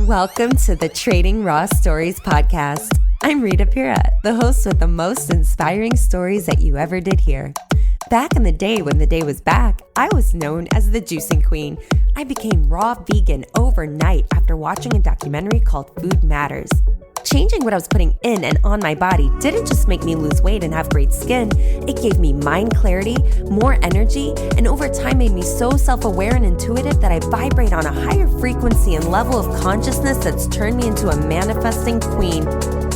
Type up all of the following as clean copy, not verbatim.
Welcome to the Trading Raw Stories podcast. I'm Rita Pira, the host with the most inspiring stories that you ever did hear. Back in the day when the day was back, I was known as the juicing queen. I became raw vegan overnight after watching a documentary called Food Matters. Changing what I was putting in and on my body didn't just make me lose weight and have great skin. It gave me mind clarity, more energy, and over time made me so self-aware and intuitive that I vibrate on a higher frequency and level of consciousness that's turned me into a manifesting queen.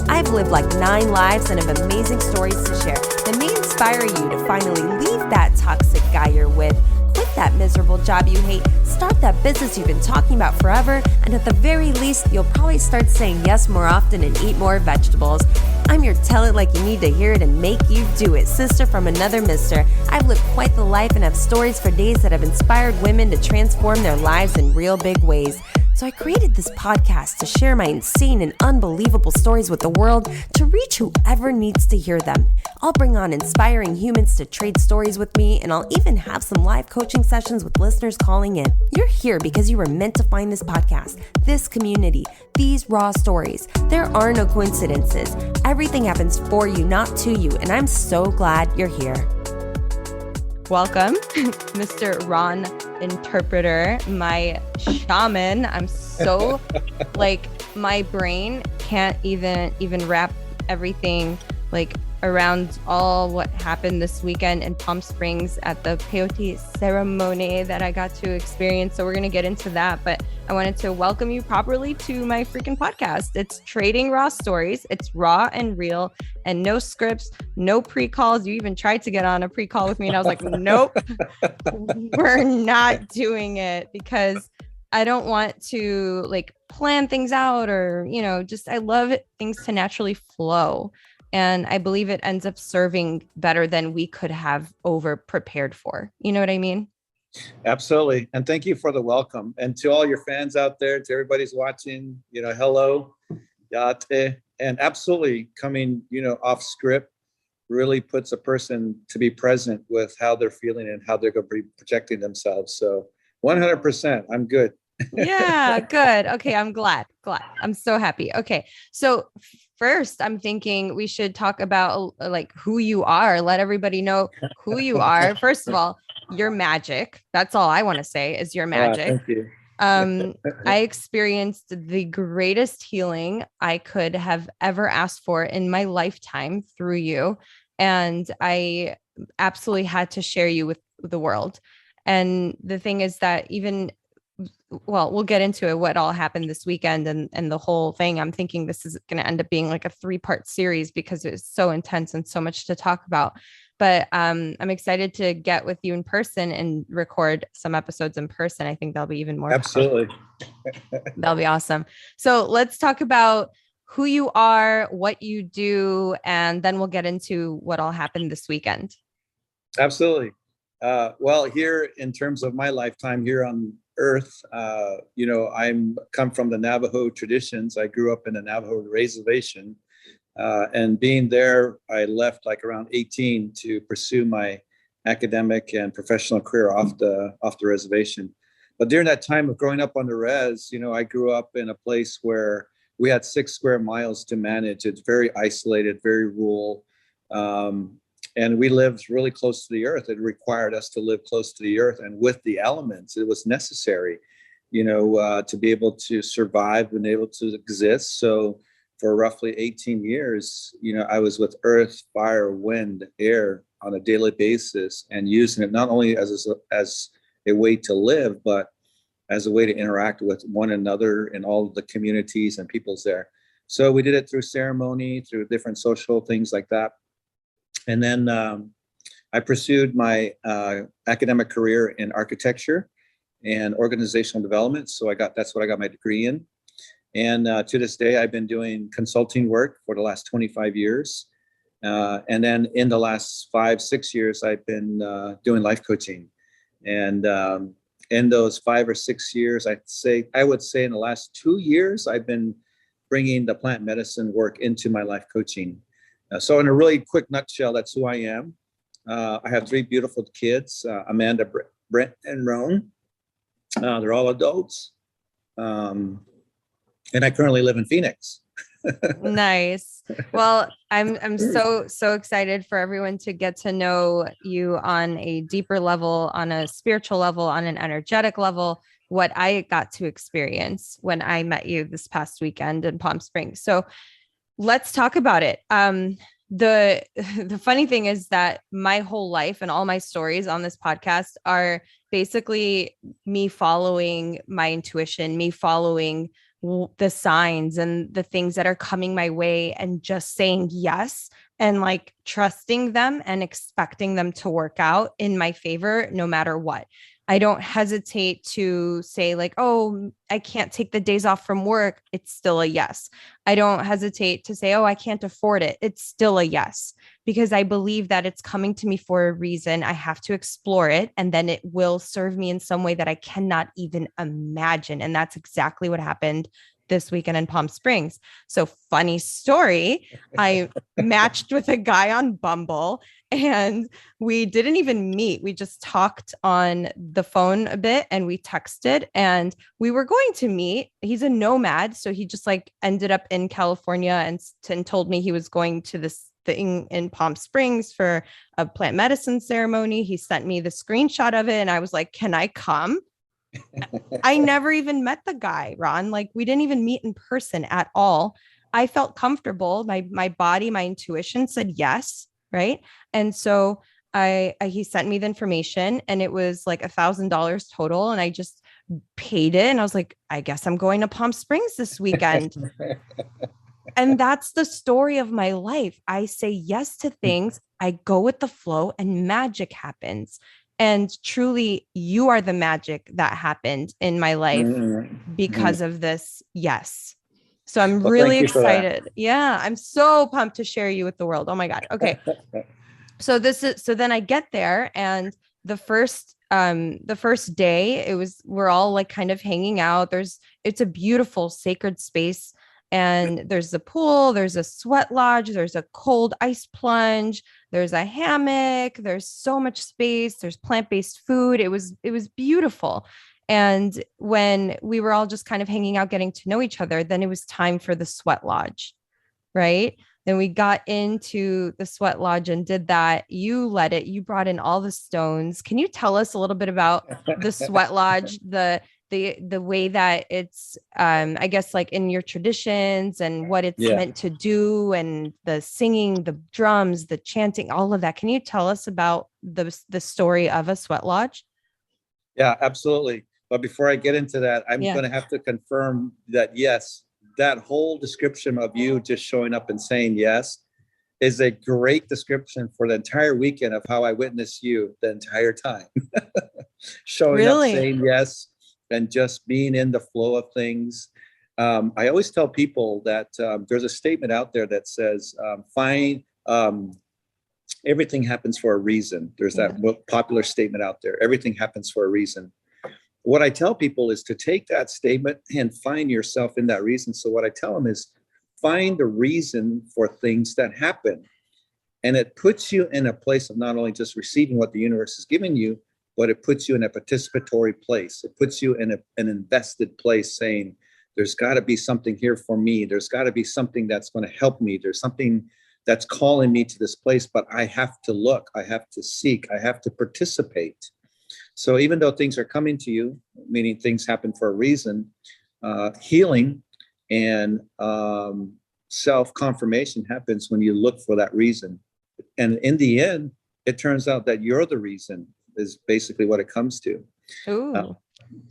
I've lived like 9 lives and have amazing stories to share that may inspire you to finally leave that toxic guy you're with, quit that miserable job you hate, start that business you've been talking about forever, and at the very least, you'll probably start saying yes more often and eat more vegetables. I'm your tell it like you need to hear it and make you do it, sister from another mister. I've lived quite the life and have stories for days that have inspired women to transform their lives in real big ways. So I created this podcast to share my insane and unbelievable stories with the world to reach whoever needs to hear them. I'll bring on inspiring humans to trade stories with me, and I'll even have some live coaching sessions with listeners calling in. You're here because you were meant to find this podcast, this community, these raw stories. There are no coincidences. Everything happens for you, not to you, and I'm so glad you're here. Welcome, Mr. Ron Interpreter, my shaman. I'm so my brain can't even wrap everything around all what happened this weekend in Palm Springs at the peyote ceremony that I got to experience. So we're going to get into that, but I wanted to welcome you properly to my freaking podcast. It's Trading Raw Stories. It's raw and real and no scripts, no pre-calls. You even tried to get on a pre-call with me and I was like, nope, we're not doing it because I don't want to plan things out or, I love things to naturally flow. And I believe it ends up serving better than we could have over prepared for. You know what I mean? Absolutely. And thank you for the welcome. And to all your fans out there, to everybody's watching, hello, yate. And absolutely coming, off script really puts a person to be present with how they're feeling and how they're going to be projecting themselves. So 100%, I'm good. Yeah, good. Okay, I'm glad. I'm so happy. Okay, so first, I'm thinking we should talk about who you are. Let everybody know who you are. First of all, you're magic. That's all I want to say is you're magic. Thank you. I experienced the greatest healing I could have ever asked for in my lifetime through you, and I absolutely had to share you with the world. And the thing is that we'll get into it, what all happened this weekend and the whole thing. I'm thinking this is going to end up being like a 3-part series because it's so intense and so much to talk about. But I'm excited to get with you in person and record some episodes in person. I think that'll be even more. Absolutely. That'll be awesome. So let's talk about who you are, what you do, and then we'll get into what all happened this weekend. Absolutely. Well, here in terms of my lifetime here on Earth, I'm come from the Navajo traditions. I grew up in the Navajo reservation, and being there, I left around 18 to pursue my academic and professional career off the reservation. But during that time of growing up on the res, I grew up in a place where we had 6 square miles to manage. It's very isolated, very rural. And we lived really close to the earth. It required us to live close to the earth and with the elements. It was necessary, to be able to survive and able to exist. So for roughly 18 years, I was with earth, fire, wind, air on a daily basis and using it not only as a way to live, but as a way to interact with one another and all of the communities and peoples there. So we did it through ceremony, through different social things like that. And then I pursued my academic career in architecture and organizational development. So that's what I got my degree in. And to this day, I've been doing consulting work for the last 25 years. And then in the last 5-6 years, I've been doing life coaching. And in those 5 or 6 years, I would say in the last 2 years, I've been bringing the plant medicine work into my life coaching. So in a really quick nutshell, that's who I am. I have 3 beautiful kids, Amanda, Brent, and Roan. They're all adults. And I currently live in Phoenix. Nice. Well, I'm so excited for everyone to get to know you on a deeper level, on a spiritual level, on an energetic level, what I got to experience when I met you this past weekend in Palm Springs. So let's talk about it. The the funny thing is that my whole life and all my stories on this podcast are basically me following my intuition, me following the signs and the things that are coming my way and just saying yes and like trusting them and expecting them to work out in my favor no matter what. I don't hesitate to say like, oh, I can't take the days off from work. It's still a yes. I don't hesitate to say, oh, I can't afford it. It's still a yes, because I believe that it's coming to me for a reason. I have to explore it, and then it will serve me in some way that I cannot even imagine. And that's exactly what happened this weekend in Palm Springs. So funny story. I matched with a guy on Bumble and we didn't even meet. We just talked on the phone a bit and we texted, and we were going to meet. He's a nomad. So he just like ended up in California and told me he was going to this thing in Palm Springs for a plant medicine ceremony. He sent me the screenshot of it and I was like, can I come? I never even met the guy, Ron. Like we didn't even meet in person at all. I felt comfortable. My body, my intuition said yes, right? And so he sent me the information, and it was like $1,000 total, and I just paid it. And I was like, I guess I'm going to Palm Springs this weekend. And that's the story of my life. I say yes to things, I go with the flow, and magic happens. And truly, you are the magic that happened in my life because of this. Yes. So I'm really excited. Yeah. I'm so pumped to share you with the world. Oh my God. Okay. So then I get there, and the first day we're all like kind of hanging out. It's a beautiful sacred space. And there's a pool, there's a sweat lodge, there's a cold ice plunge, there's a hammock, there's so much space, there's plant-based food. It was beautiful. And when we were all just kind of hanging out, getting to know each other, then it was time for the sweat lodge, right? Then we got into the sweat lodge and did that. You led it. You brought in all the stones. Can you tell us a little bit about the sweat lodge, the way that it's I guess like in your traditions and what it's meant to do, and the singing, the drums, the chanting, all of that? Can you tell us about the story of a sweat lodge? Yeah, absolutely. But before I get into that, I'm going to have to confirm that yes, that whole description of you just showing up and saying yes is a great description for the entire weekend of how I witnessed you the entire time. Showing up, saying yes, and just being in the flow of things. I always tell people that there's a statement out there that says, everything happens for a reason. There's that popular statement out there. Everything happens for a reason. What I tell people is to take that statement and find yourself in that reason. So what I tell them is find a reason for things that happen. And it puts you in a place of not only just receiving what the universe is giving you, but it puts you in a participatory place. It puts you in an invested place, saying, there's got to be something here for me. There's got to be something that's going to help me. There's something that's calling me to this place, but I have to look, I have to seek, I have to participate. So even though things are coming to you, meaning things happen for a reason, healing and self-confirmation happens when you look for that reason. And in the end, it turns out that you're the reason, is basically what it comes to.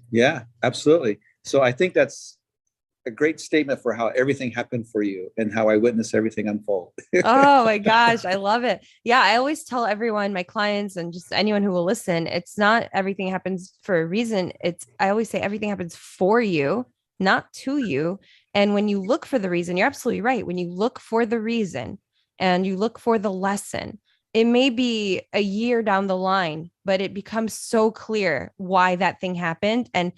Yeah, absolutely. So I think that's a great statement for how everything happened for you and how I witnessed everything unfold. Oh my gosh, I love it. Yeah, I always tell everyone, my clients and just anyone who will listen, it's not everything happens for a reason. I always say everything happens for you, not to you. And when you look for the reason, you're absolutely right. When you look for the reason and you look for the lesson, it may be a year down the line, but it becomes so clear why that thing happened. And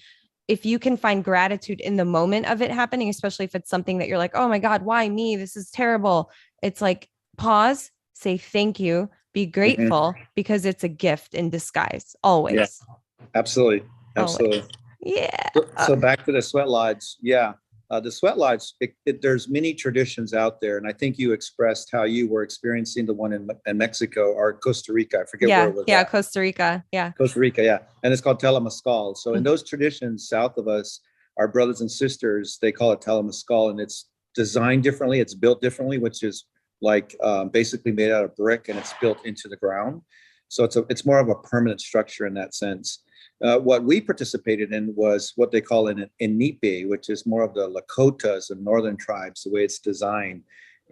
if you can find gratitude in the moment of it happening, especially if it's something that you're like, oh my God, why me? This is terrible. It's like, pause, say thank you, be grateful, because it's a gift in disguise. Always. Yeah, absolutely. Absolutely. Always. Yeah. So back to the sweat lodge. Yeah. The sweat lodge, there's many traditions out there. And I think you expressed how you were experiencing the one in Mexico or Costa Rica. I forget where it was. Yeah, Costa Rica. Yeah. Costa Rica, yeah. And it's called Telemescal. So in those traditions south of us, our brothers and sisters, they call it Telemescal, and it's designed differently. It's built differently, which is like basically made out of brick, and it's built into the ground. So it's more of a permanent structure in that sense. What we participated in was what they call an inipe, which is more of the Lakotas and northern tribes, the way it's designed.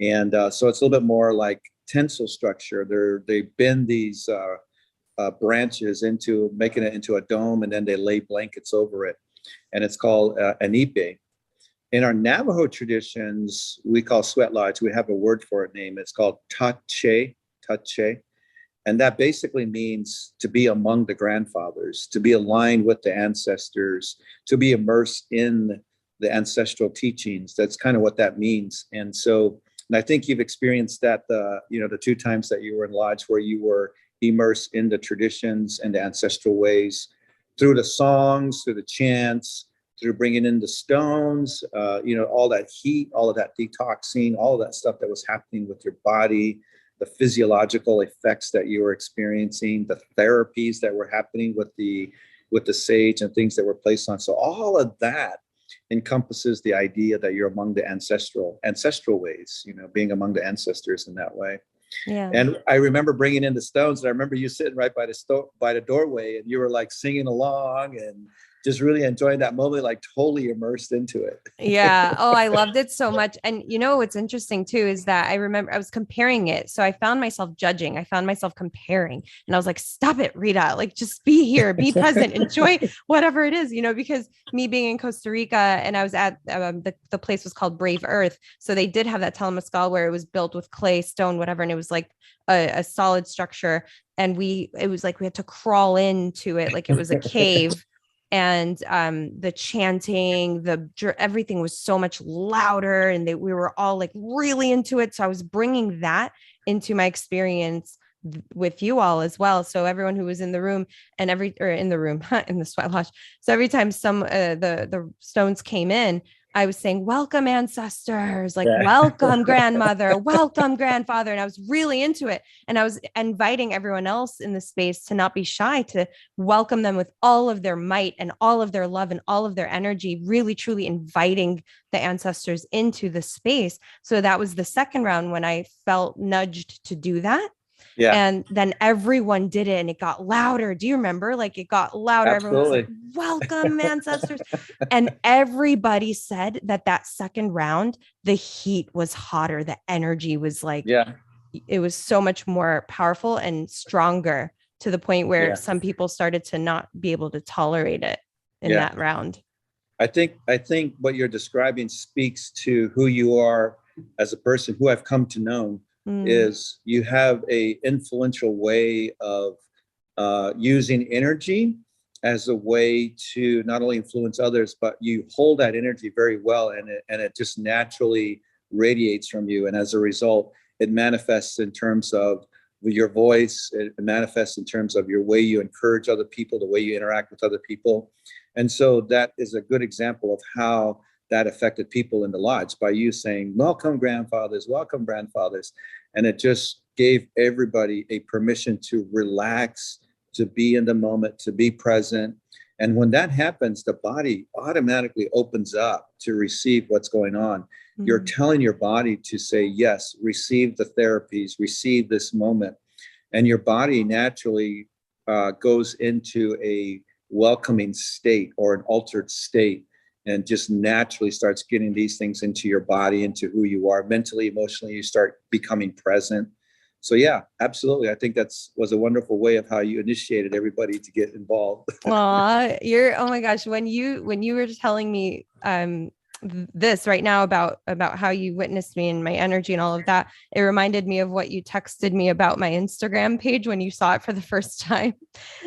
And so it's a little bit more like tensile structure. They bend these branches into making it into a dome, and then they lay blankets over it. And it's called inipe. In our Navajo traditions, we call sweat lodge. We have a word for it name. It's called tache. And that basically means to be among the grandfathers, to be aligned with the ancestors, to be immersed in the ancestral teachings. That's kind of what that means. And I think you've experienced that, the 2 times that you were in lodge, where you were immersed in the traditions and the ancestral ways through the songs, through the chants, through bringing in the stones, all that heat, all of that detoxing, all of that stuff that was happening with your body, the physiological effects that you were experiencing, the therapies that were happening with the sage and things that were placed on. So all of that encompasses the idea that you're among the ancestral ways, being among the ancestors in that way. Yeah. And I remember bringing in the stones, and I remember you sitting right by the doorway, and you were like singing along and just really enjoying that moment, like totally immersed into it. Yeah. Oh, I loved it so much. And what's interesting too, is that I remember I was comparing it. So I found myself judging. I found myself comparing, and I was like, stop it, Rita, like just be here, be present, enjoy whatever it is, because me being in Costa Rica, and I was at the place was called Brave Earth. So they did have that Telemescal where it was built with clay, stone, whatever. And it was like a solid structure. And it was like we had to crawl into it like it was a cave. And the chanting, everything was so much louder, and we were all like really into it. So I was bringing that into my experience with you all as well. So everyone who was in the room in the sweat lodge. So every time the stones came in, I was saying, welcome ancestors, like welcome grandmother, welcome grandfather. And I was really into it. And I was inviting everyone else in the space to not be shy, to welcome them with all of their might and all of their love and all of their energy, really, truly inviting the ancestors into the space. So that was the second round when I felt nudged to do that. Yeah. And then everyone did it, and it got louder. Do you remember? Like it got louder. Absolutely. Everyone was like, welcome ancestors. And everybody said that second round, the heat was hotter. The energy was like, it was so much more powerful and stronger, to the point where some people started to not be able to tolerate it in that round. I think what you're describing speaks to who you are as a person, who I've come to know. Is you have a influential way of using energy as a way to not only influence others, but you hold that energy very well, and it just naturally radiates from you. And as a result, it manifests in terms of your voice. It manifests in terms of your way you encourage other people, the way you interact with other people. And so that is a good example of how that affected people in the lodge, by you saying, welcome grandfathers, welcome grandfathers. And it just gave everybody a permission to relax, to be in the moment, to be present. And when that happens, the body automatically opens up to receive what's going on. Mm-hmm. You're telling your body to say, yes, receive the therapies, receive this moment. And your body naturally goes into a welcoming state or an altered state, and just naturally starts getting these things into your body, into who you are mentally, emotionally. You start becoming present. So yeah, absolutely. I think was a wonderful way of how you initiated everybody to get involved. Oh my gosh. When you were telling me this right now about how you witnessed me and my energy and all of that, it reminded me of what you texted me about my Instagram page when you saw it for the first time.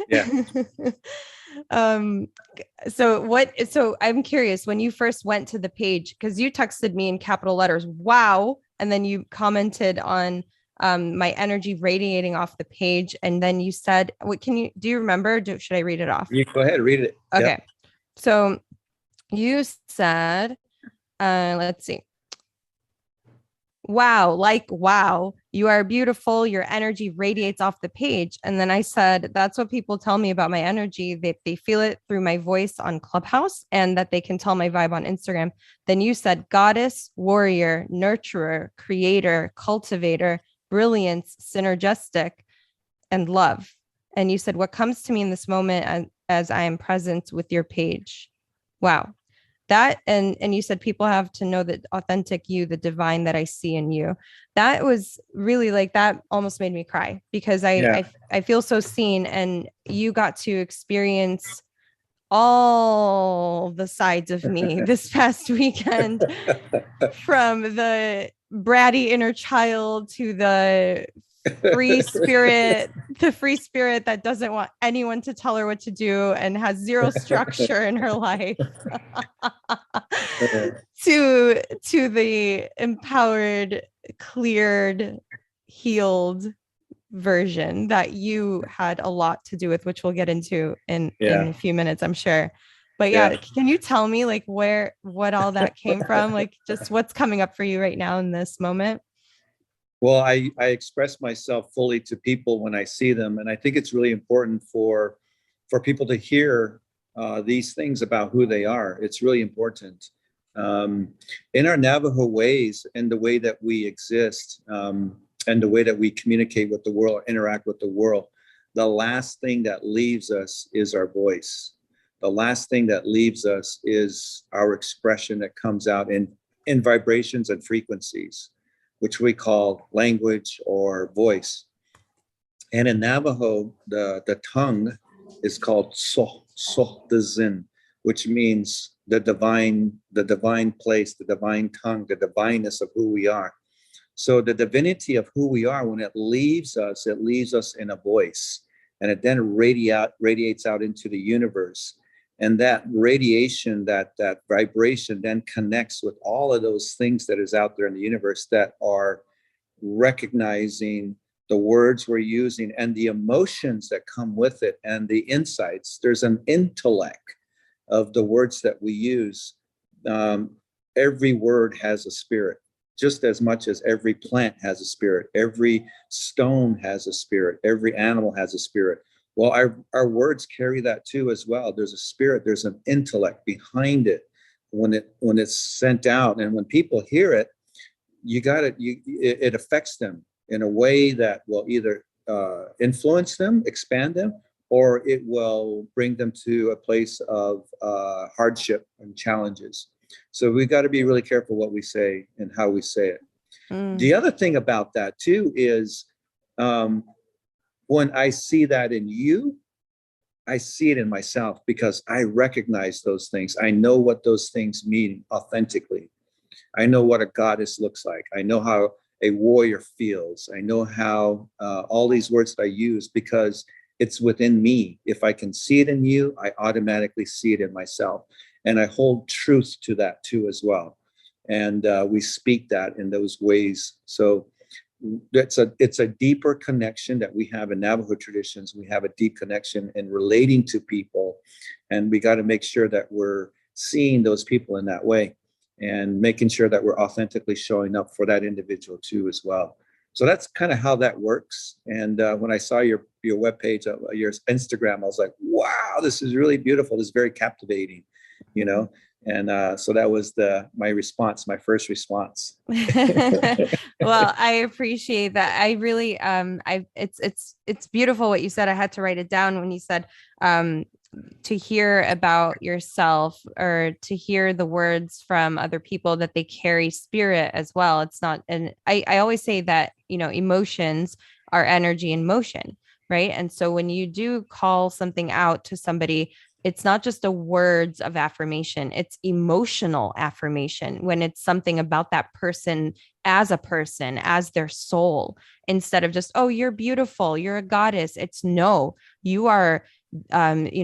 Yeah. So I'm curious, when you first went to the page, because you texted me in capital letters, wow. And then you commented on my energy radiating off the page. And then you said, do you remember? Should I read it off? You go ahead, read it. Okay. Yep. So you said, Let's see. Wow, you are beautiful. Your energy radiates off the page. And then I said, that's what people tell me about my energy. They feel it through my voice on Clubhouse and that they can tell my vibe on Instagram. Then you said goddess, warrior, nurturer, creator, cultivator, brilliance, synergistic, and love. And you said, what comes to me in this moment as I am present with your page. Wow. That and you said people have to know that authentic you, the divine that I see in you. That was really like that almost made me cry because I feel so seen, and you got to experience all the sides of me this past weekend, from the bratty inner child to the free spirit that doesn't want anyone to tell her what to do and has zero structure in her life, to the empowered, cleared, healed version that you had a lot to do with, which we'll get into in a few minutes, I'm sure. But can you tell me like what all that came from? Like just what's coming up for you right now in this moment? Well, I express myself fully to people when I see them, and I think it's really important for people to hear these things about who they are. It's really important. In our Navajo ways and the way that we exist, and the way that we communicate with the world, interact with the world, the last thing that leaves us is our voice. The last thing that leaves us is our expression that comes out in vibrations and frequencies, which we call language or voice. And in Navajo, the tongue is called so, which means the divine place, the divine tongue, the divineness of who we are. So the divinity of who we are, when it leaves us in a voice, and it then radiates out into the universe. And that radiation, that vibration then connects with all of those things that is out there in the universe that are recognizing the words we're using and the emotions that come with it and the insights. There's an intellect of the words that we use. Every word has a spirit, just as much as every plant has a spirit. Every stone has a spirit. Every animal has a spirit. Well, our words carry that too as well. There's a spirit, there's an intellect behind it when it's sent out. And when people hear it, it affects them in a way that will either influence them, expand them, or it will bring them to a place of hardship and challenges. So we got to be really careful what we say and how we say it. The other thing about that too is, when I see that in you, I see it in myself because I recognize those things. I know what those things mean authentically. I know what a goddess looks like. I know how a warrior feels. I know how all these words that I use, because it's within me. If I can see it in you, I automatically see it in myself. And I hold truth to that too as well. And we speak that in those ways. So it's a deeper connection that we have in Navajo traditions. We have a deep connection in relating to people, and we got to make sure that we're seeing those people in that way and making sure that we're authentically showing up for that individual too as well. So that's kind of how that works. And when I saw your webpage, your Instagram, I was like, wow, this is really beautiful. This is very captivating, you know. And so that was my first response. Well, I appreciate that. I really, it's beautiful what you said. I had to write it down when you said, to hear about yourself or to hear the words from other people, that they carry spirit as well. It's not, and I always say that, emotions are energy in motion, right? And so when you do call something out to somebody, it's not just a words of affirmation, it's emotional affirmation when it's something about that person, as their soul, instead of just, oh, you're beautiful, you're a goddess. It's no, you are,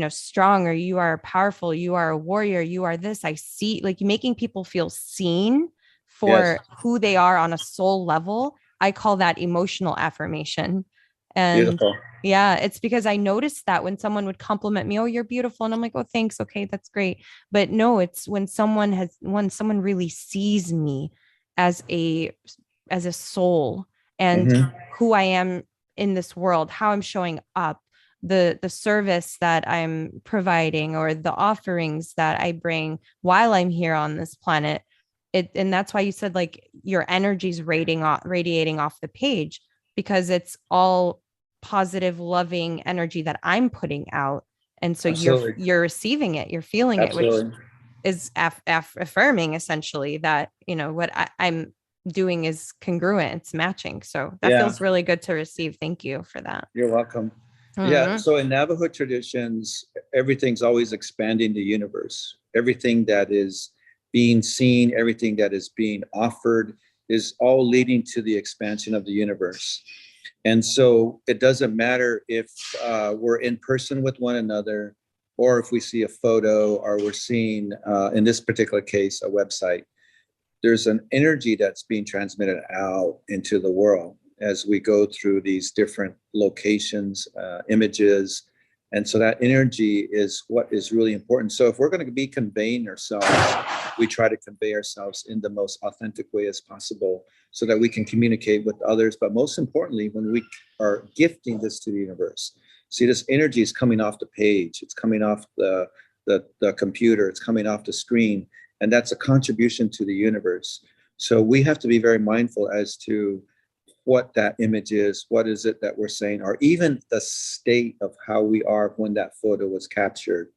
strong, or you are powerful, you are a warrior, you are this. I see, like, making people feel seen for who they are on a soul level. I call that emotional affirmation. And Beautiful. yeah, it's because I noticed that when someone would compliment me, oh, you're beautiful. And I'm like, oh, thanks. Okay, that's great. But no, it's when someone really sees me as a soul and Hmm. who I am in this world, how I'm showing up, the service that I'm providing or the offerings that I bring while I'm here on this planet. And that's why you said like your energy's radiating off the page because it's all positive, loving energy that I'm putting out. And so Absolutely. you're receiving it, you're feeling it, which Absolutely. is affirming essentially that, what I'm doing is congruent, it's matching. So that Yeah. feels really good to receive. Thank you for that. You're welcome. Yeah. Mhm. So in Navajo traditions, everything's always expanding the universe. Everything that is being seen, everything that is being offered is all leading to the expansion of the universe. And so it doesn't matter if we're in person with one another or if we see a photo or we're seeing, in this particular case, a website. There's an energy that's being transmitted out into the world as we go through these different locations, images. And so that energy is what is really important. So if we're going to be conveying ourselves, we try to convey ourselves in the most authentic way as possible so that we can communicate with others. But most importantly, when we are gifting this to the universe, see, this energy is coming off the page, it's coming off the computer, it's coming off the screen, and that's a contribution to the universe. So we have to be very mindful as to what that image is, what is it that we're saying, or even the state of how we are when that photo was captured.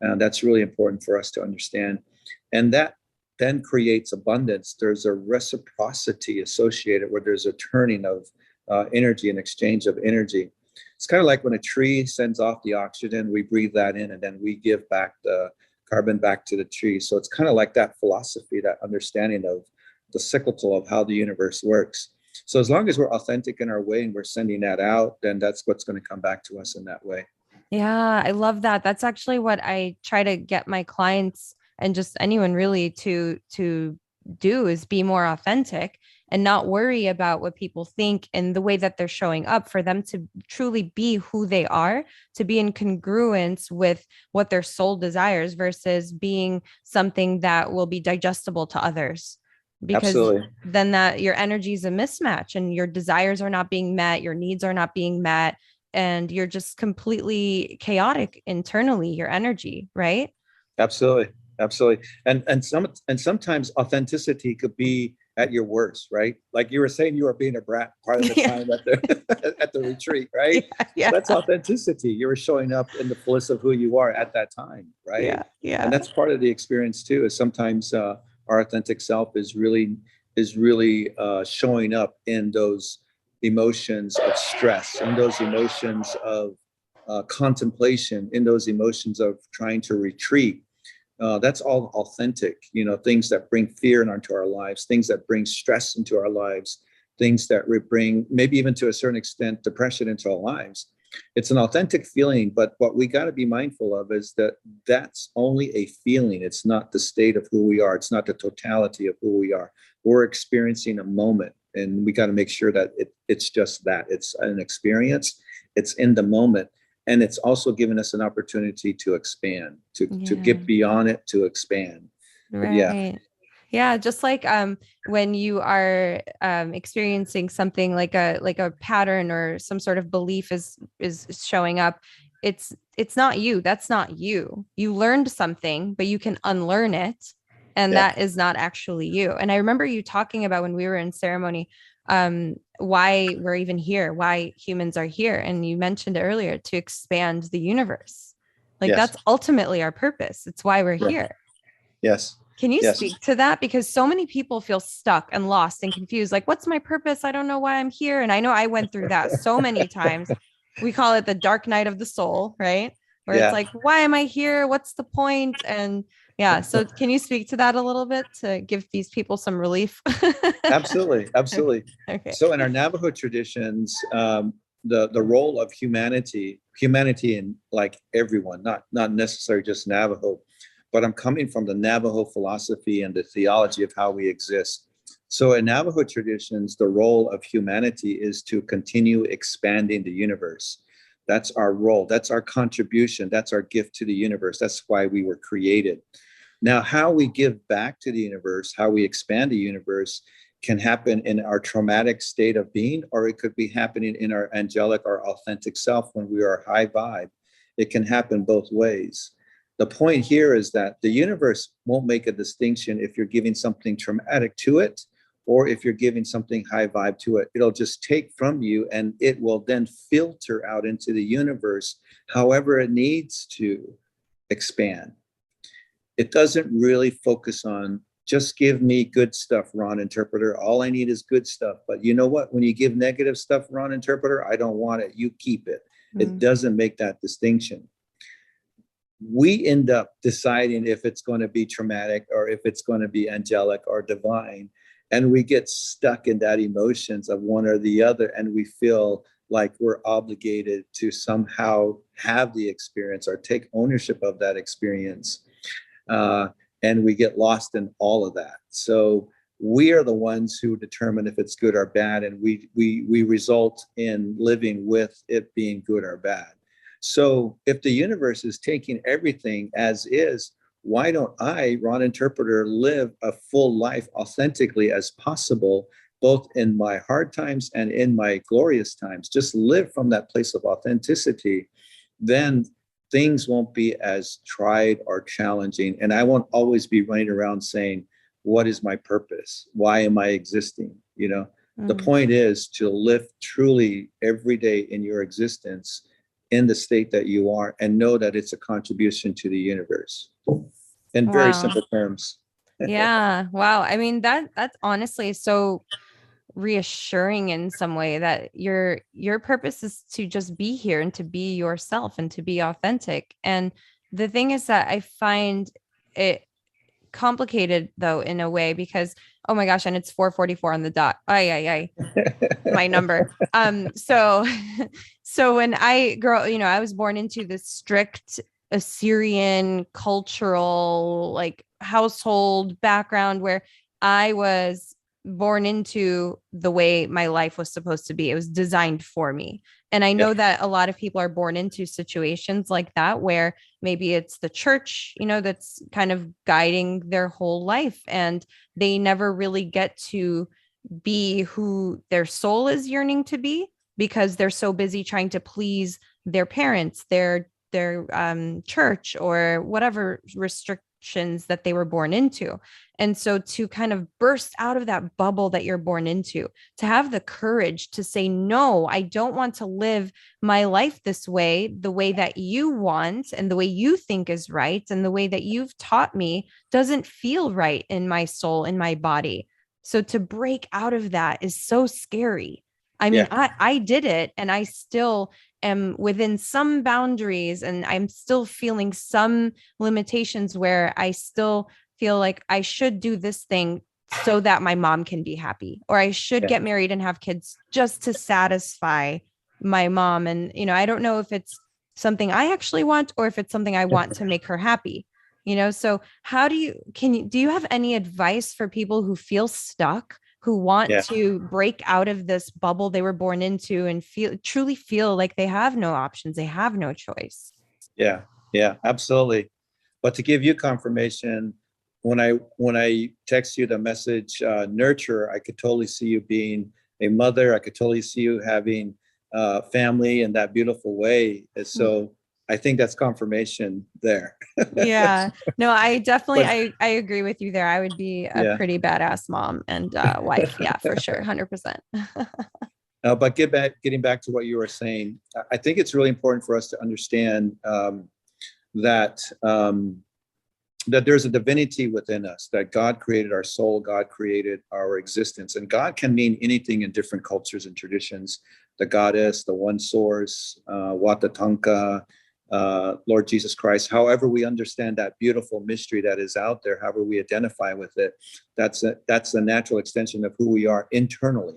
That's really important for us to understand. And that then creates abundance. There's a reciprocity associated where there's a turning of energy, an exchange of energy. It's kind of like when a tree sends off the oxygen, we breathe that in, and then we give back the carbon back to the tree. So it's kind of like that philosophy, that understanding of the cyclical of how the universe works. So as long as we're authentic in our way and we're sending that out, then that's what's going to come back to us in that way. Yeah, I love that. That's actually what I try to get my clients and just anyone really to do is be more authentic and not worry about what people think and the way that they're showing up for them to truly be who they are, to be in congruence with what their soul desires versus being something that will be digestible to others. Because Absolutely. then that your energy is a mismatch and your desires are not being met, your needs are not being met, and you're just completely chaotic internally, your energy, right? Absolutely. Absolutely. And sometimes authenticity could be at your worst, right? Like you were saying, you were being a brat part of the Yeah, time at the at the retreat, yeah, right? yeah, That's authenticity. You were showing up in the fullest of who you are at that time, right? yeah, yeah, And that's part of the experience too. Is sometimes our authentic self is really showing up in those emotions of stress, in those emotions of contemplation, in those emotions of trying to retreat. That's all authentic, things that bring fear into our lives, things that bring stress into our lives, things that bring maybe even to a certain extent depression into our lives. It's an authentic feeling, but what we got to be mindful of is that that's only a feeling. It's not the state of who we are. It's not the totality of who we are. We're experiencing a moment, and we got to make sure that it's just that. It's an experience. It's in the moment. And it's also given us an opportunity to expand, to yeah. get beyond it, to expand. But yeah, Right. Yeah, just like when you are experiencing something like a pattern or some sort of belief is showing up, it's not you. That's not you. You learned something, but you can unlearn it, and yeah, that is not actually you. And I remember you talking about when we were in ceremony, why we're even here, why humans are here, and you mentioned earlier to expand the universe. Like yes, that's ultimately our purpose. It's why we're right, here. yes, Can you yes, speak to that? Because so many people feel stuck and lost and confused. Like, what's my purpose? I don't know why I'm here. And I know I went through that so many times. We call it the dark night of the soul, right? Where it's yeah. like, why am I here? What's the point? And yeah, so can you speak to that a little bit to give these people some relief? Absolutely, absolutely. Okay. So in our Navajo traditions, the role of humanity in like everyone, not necessarily just Navajo, but I'm coming from the Navajo philosophy and the theology of how we exist. So in Navajo traditions, the role of humanity is to continue expanding the universe. That's our role. That's our contribution. That's our gift to the universe. That's why we were created. Now, how we give back to the universe, how we expand the universe can happen in our traumatic state of being, or it could be happening in our angelic or authentic self when we are high vibe. It can happen both ways. The point here is that the universe won't make a distinction if you're giving something traumatic to it or if you're giving something high vibe to it. It'll just take from you and it will then filter out into the universe however it needs to expand. It doesn't really focus on just give me good stuff, Ron Interpreter. All I need is good stuff. But you know what? When you give negative stuff, Ron Interpreter, I don't want it. You keep it. It doesn't make that distinction. We end up deciding if it's going to be traumatic or if it's going to be angelic or divine. And we get stuck in that emotions of one or the other. And we feel like we're obligated to somehow have the experience or take ownership of that experience. And we get lost in all of that. So we are the ones who determine if it's good or bad. And we result in living with it being good or bad. So if the universe is taking everything as is, why don't I, Ron Interpreter, live a full life authentically as possible, both in my hard times and in my glorious times? Just live from that place of authenticity. Then things won't be as tried or challenging. And I won't always be running around saying, what is my purpose? Why am I existing? You know, the point is to live truly every day in your existence in the state that you are and know that it's a contribution to the universe in very simple terms. Yeah. Wow. I mean, that's honestly so reassuring in some way that your purpose is to just be here and to be yourself and to be authentic. And the thing is that I find it complicated though in a way because oh my gosh, and it's 4:44 on the dot. Ay, my number. So so when I grow, you know, I was born into this strict Assyrian cultural like household background where I was born into the way my life was supposed to be. It was designed for me. And I know that a lot of people are born into situations like that, where maybe it's the church, you know, that's kind of guiding their whole life. And they never really get to be who their soul is yearning to be because they're so busy trying to please their parents, their church, or whatever restrictions that they were born into. And so to kind of burst out of that bubble that you're born into, to have the courage to say, no, I don't want to live my life this way, the way that you want and the way you think is right. And the way that you've taught me doesn't feel right in my soul, in my body. So to break out of that is so scary. I mean, I did it and I still am within some boundaries and I'm still feeling some limitations where I still feel like I should do this thing so that my mom can be happy, or I should get married and have kids just to satisfy my mom. And, you know, I don't know if it's something I actually want or if it's something I want to make her happy, you know? So how do you have any advice for people who feel stuck, who want to break out of this bubble they were born into and truly feel like they have no options, they have no choice? Yeah, absolutely. But to give you confirmation, when I text you the message nurture, I could totally see you being a mother. I could totally see you having family in that beautiful way. And so I think that's confirmation there. Yeah, no, I definitely, I agree with you there. I would be a pretty badass mom and wife. Yeah, for sure. 100%. But getting back to what you were saying, I think it's really important for us to understand that there's a divinity within us, that God created our soul, God created our existence, and God can mean anything in different cultures and traditions. The goddess, the one source, Watatanka, Lord Jesus Christ, however we understand that beautiful mystery that is out there, however we identify with it, that's a natural extension of who we are internally.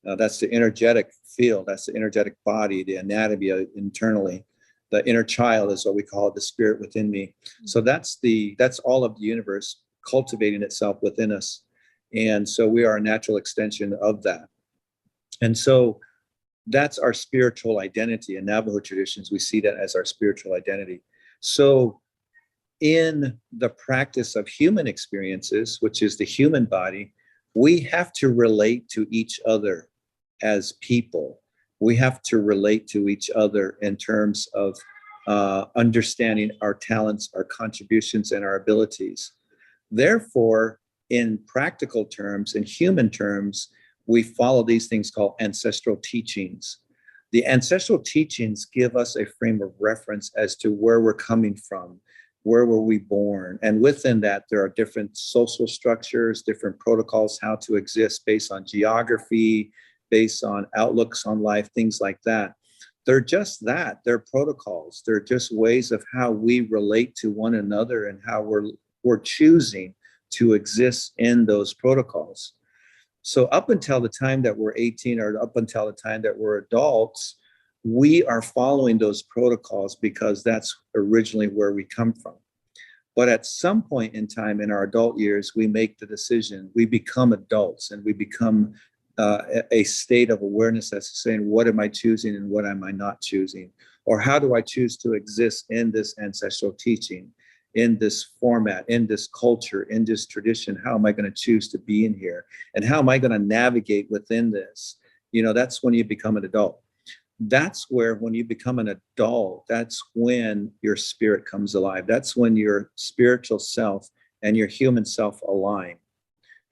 That's the energetic field, that's the energetic body, the anatomy internally. The inner child is what we call it, the spirit within me. So that's all of the universe cultivating itself within us. And so we are a natural extension of that. And so that's our spiritual identity. In Navajo traditions, we see that as our spiritual identity. So in the practice of human experiences, which is the human body, we have to relate to each other as people. We have to relate to each other in terms of understanding our talents, our contributions, and our abilities. Therefore, in practical terms, in human terms, we follow these things called ancestral teachings. The ancestral teachings give us a frame of reference as to where we're coming from, where were we born? And within that, there are different social structures, different protocols, how to exist based on geography, based on outlooks on life, things like that. They're just that. They're protocols. They're just ways of how we relate to one another and how we're choosing to exist in those protocols. So up until the time that we're 18 or up until the time that we're adults, we are following those protocols because that's originally where we come from. But at some point in time in our adult years, we make the decision, we become adults, and we become a state of awareness that's saying, what am I choosing and what am I not choosing? Or how do I choose to exist in this ancestral teaching, in this format, in this culture, in this tradition? How am I going to choose to be in here? And how am I going to navigate within this? You know, that's when you become an adult. That's where, when you become an adult, that's when your spirit comes alive. That's when your spiritual self and your human self align.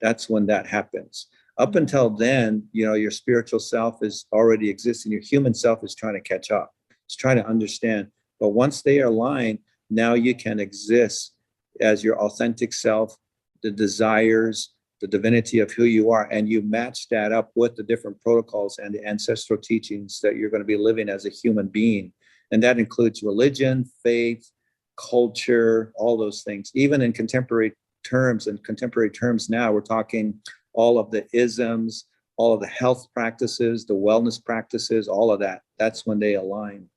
That's when that happens. Up until then, you know, your spiritual self is already existing. Your human self is trying to catch up. It's trying to understand. But once they align, now you can exist as your authentic self, the desires, the divinity of who you are, and you match that up with the different protocols and the ancestral teachings that you're going to be living as a human being. And that includes religion, faith, culture, all those things. Even in contemporary terms now, we're talking all of the isms, all of the health practices, the wellness practices, all of that. That's when they align.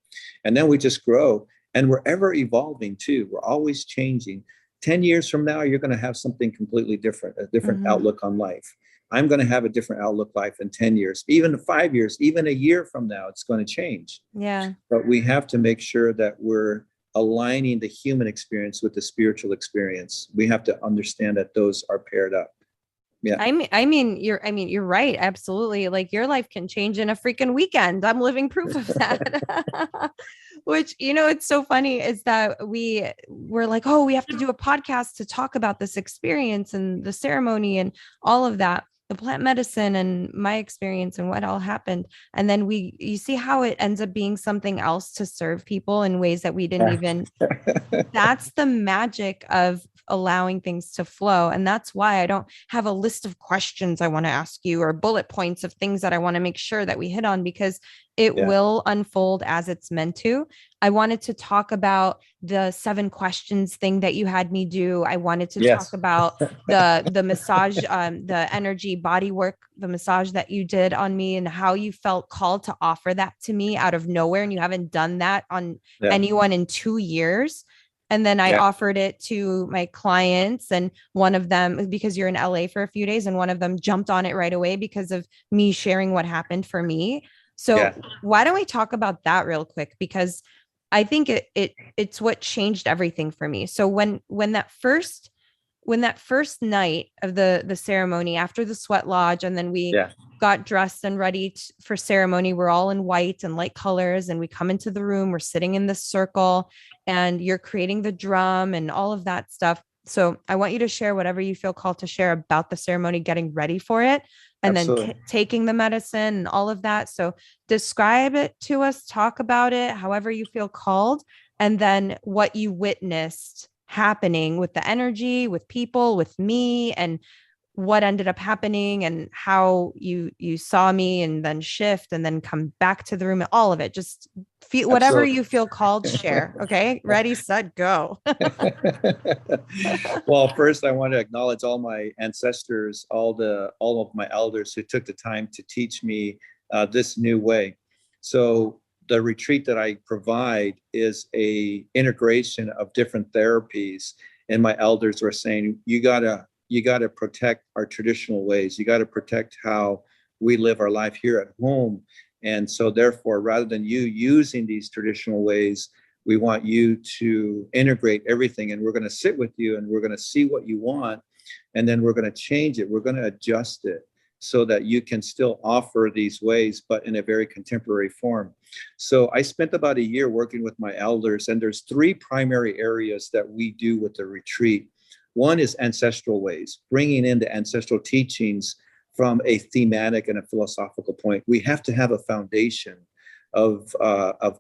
And then we just grow, and we're ever evolving too. We're always changing. 10 years from now, you're going to have something completely different, a different outlook on life. I'm going to have a different outlook life in 10 years, even 5 years, even a year from now, it's going to change. Yeah. But we have to make sure that we're aligning the human experience with the spiritual experience. We have to understand that those are paired up. Yeah. I mean, you're right. Absolutely. Like, your life can change in a freaking weekend. I'm living proof of that. Which, you know, it's so funny is that we're like, oh, we have to do a podcast to talk about this experience and the ceremony and all of that, the plant medicine and my experience and what all happened. And then you see how it ends up being something else to serve people in ways that we didn't even, that's the magic of allowing things to flow. And that's why I don't have a list of questions I want to ask you or bullet points of things that I want to make sure that we hit on, because it will unfold as it's meant to. I wanted to talk about the 7 questions thing that you had me do. I wanted to talk about the massage, the energy body work, the massage that you did on me, and how you felt called to offer that to me out of nowhere. And you haven't done that on anyone in 2 years. And then I offered it to my clients, and one of them, because you're in LA for a few days, and one of them jumped on it right away because of me sharing what happened for me. So why don't we talk about that real quick? Because I think it's what changed everything for me. So when that first night of the ceremony, after the sweat lodge, and then we got dressed and ready for ceremony, we're all in white and light colors, and we come into the room, we're sitting in this circle, and you're creating the drum and all of that stuff. So I want you to share whatever you feel called to share about the ceremony, getting ready for it, and then taking the medicine and all of that. So describe it to us, talk about it, however you feel called, and then what you witnessed happening with the energy, with people, with me, and what ended up happening, and how you saw me and then shift and then come back to the room, all of it. Just feel whatever you feel called, share. Okay. Ready, set, go. Well, first I want to acknowledge all my ancestors, all of my elders who took the time to teach me this new way. So the retreat that I provide is a integration of different therapies. And my elders were saying, you got to you got to protect our traditional ways. You got to protect how we live our life here at home. And so therefore, rather than you using these traditional ways, we want you to integrate everything, and we're going to sit with you and we're going to see what you want. And then we're going to change it. We're going to adjust it so that you can still offer these ways, but in a very contemporary form. So I spent about a year working with my elders, and there's 3 primary areas that we do with the retreat. One is ancestral ways, bringing in the ancestral teachings from a thematic and a philosophical point. We have to have a foundation of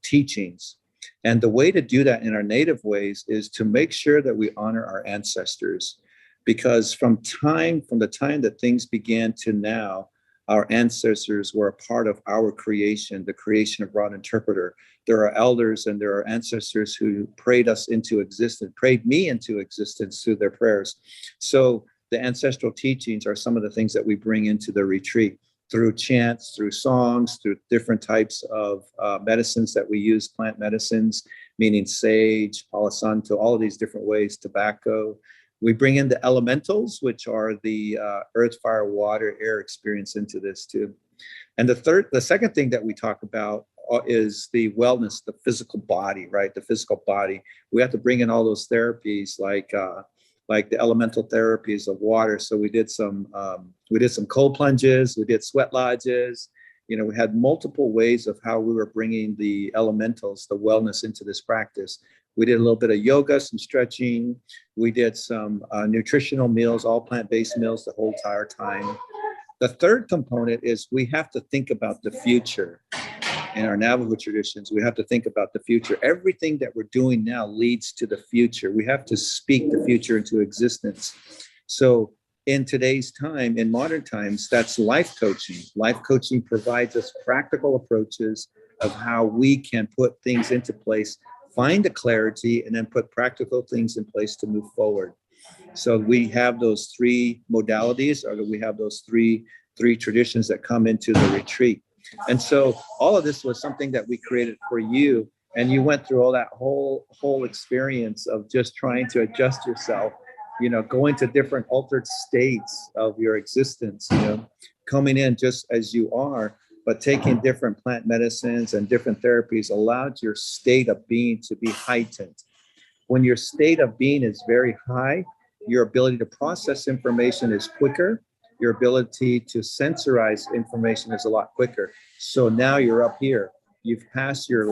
teachings. And the way to do that in our native ways is to make sure that we honor our ancestors. Because from the time that things began to now, our ancestors were a part of our creation, the creation of Rod Interpreter. There are elders and there are ancestors who prayed us into existence, prayed me into existence through their prayers. So the ancestral teachings are some of the things that we bring into the retreat through chants, through songs, through different types of medicines that we use, plant medicines, meaning sage, palo santo, all of these different ways, tobacco. We bring in the elementals, which are the earth, fire, water, air experience into this too. And the second thing that we talk about is the wellness, the physical body, right? The physical body. We have to bring in all those therapies like the elemental therapies of water. So we did some cold plunges, we did sweat lodges. You know, we had multiple ways of how we were bringing the elementals, the wellness into this practice. We did a little bit of yoga, some stretching. We did some nutritional meals, all plant-based meals the whole entire time. The third component is we have to think about the future. In our Navajo traditions, we have to think about the future. Everything that we're doing now leads to the future. We have to speak the future into existence. So in today's time, in modern times, that's life coaching. Life coaching provides us practical approaches of how we can put things into place, find the clarity, and then put practical things in place to move forward. So we have those 3 modalities, or we have those three traditions that come into the retreat. And so all of this was something that we created for you. And you went through all that whole experience of just trying to adjust yourself, you know, going to different altered states of your existence, you know, coming in just as you are, but taking different plant medicines and different therapies allowed your state of being to be heightened. When your state of being is very high, your ability to process information is quicker. Your ability to sensorize information is a lot quicker. So now you're up here. You've passed your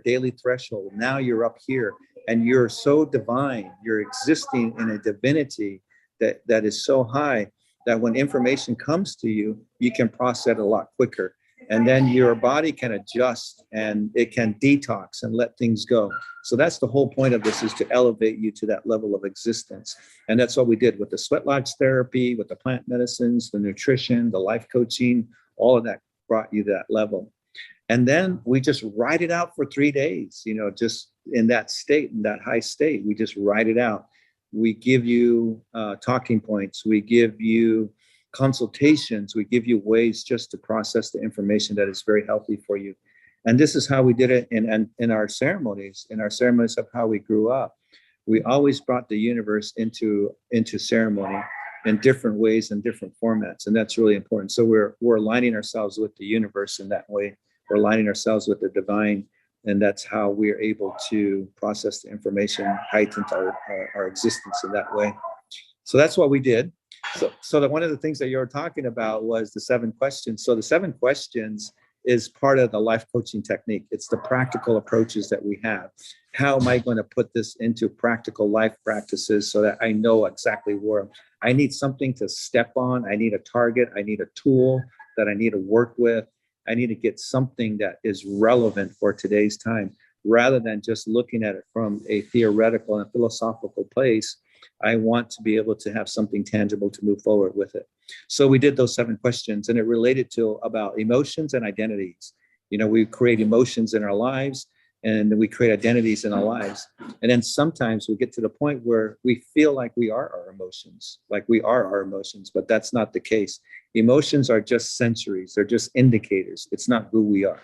daily threshold. Now you're up here, and you're so divine. You're existing in a divinity that is so high that when information comes to you, you can process it a lot quicker. And then your body can adjust and it can detox and let things go. So that's the whole point of this, is to elevate you to that level of existence. And that's what we did with the sweat lodge therapy, with the plant medicines, the nutrition, the life coaching, all of that brought you to that level. And then we just ride it out for 3 days, you know, just in that state, in that high state, we just ride it out. We give you talking points. We give you consultations. We give you ways just to process the information that is very healthy for you. And this is how we did it in our ceremonies, of how we grew up. We always brought the universe into ceremony in different ways and different formats. And that's really important. So we're aligning ourselves with the universe in that way. We're aligning ourselves with the divine. And that's how we're able to process the information, heighten our existence in that way. So that's what we did. So that one of the things that you were talking about was the 7 questions. So the 7 questions is part of the life coaching technique. It's the practical approaches that we have. How am I going to put this into practical life practices so that I know exactly where I need something to step on? I need a target. I need a tool that I need to work with. I need to get something that is relevant for today's time, rather than just looking at it from a theoretical and philosophical place. I want to be able to have something tangible to move forward with it. So we did those 7 questions, and it related to about emotions and identities. You know, we create emotions in our lives, and we create identities in our lives. And then sometimes we get to the point where we feel like we are our emotions, but that's not the case. Emotions are just sensories. They're just indicators. It's not who we are.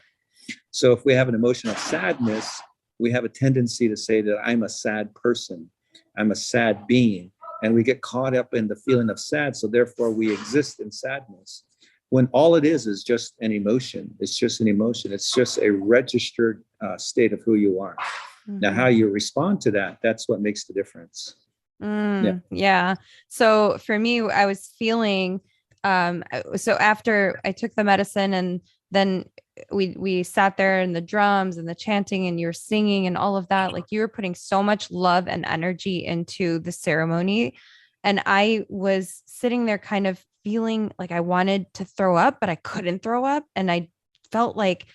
So if we have an emotion of sadness, we have a tendency to say that I'm a sad person. I'm a sad being. and we get caught up in the feeling of sad. So therefore we exist in sadness, when all it is just an emotion. It's just an emotion. It's just a registered state of who you are. Now, how you respond to that, that's what makes the difference. Yeah. So for me, I was feeling, so after I took the medicine, and then we sat there and the drums and the chanting and you're singing and all of that, like you were putting so much love and energy into the ceremony. And I was sitting there kind of feeling like I wanted to throw up, but I couldn't throw up. And I felt like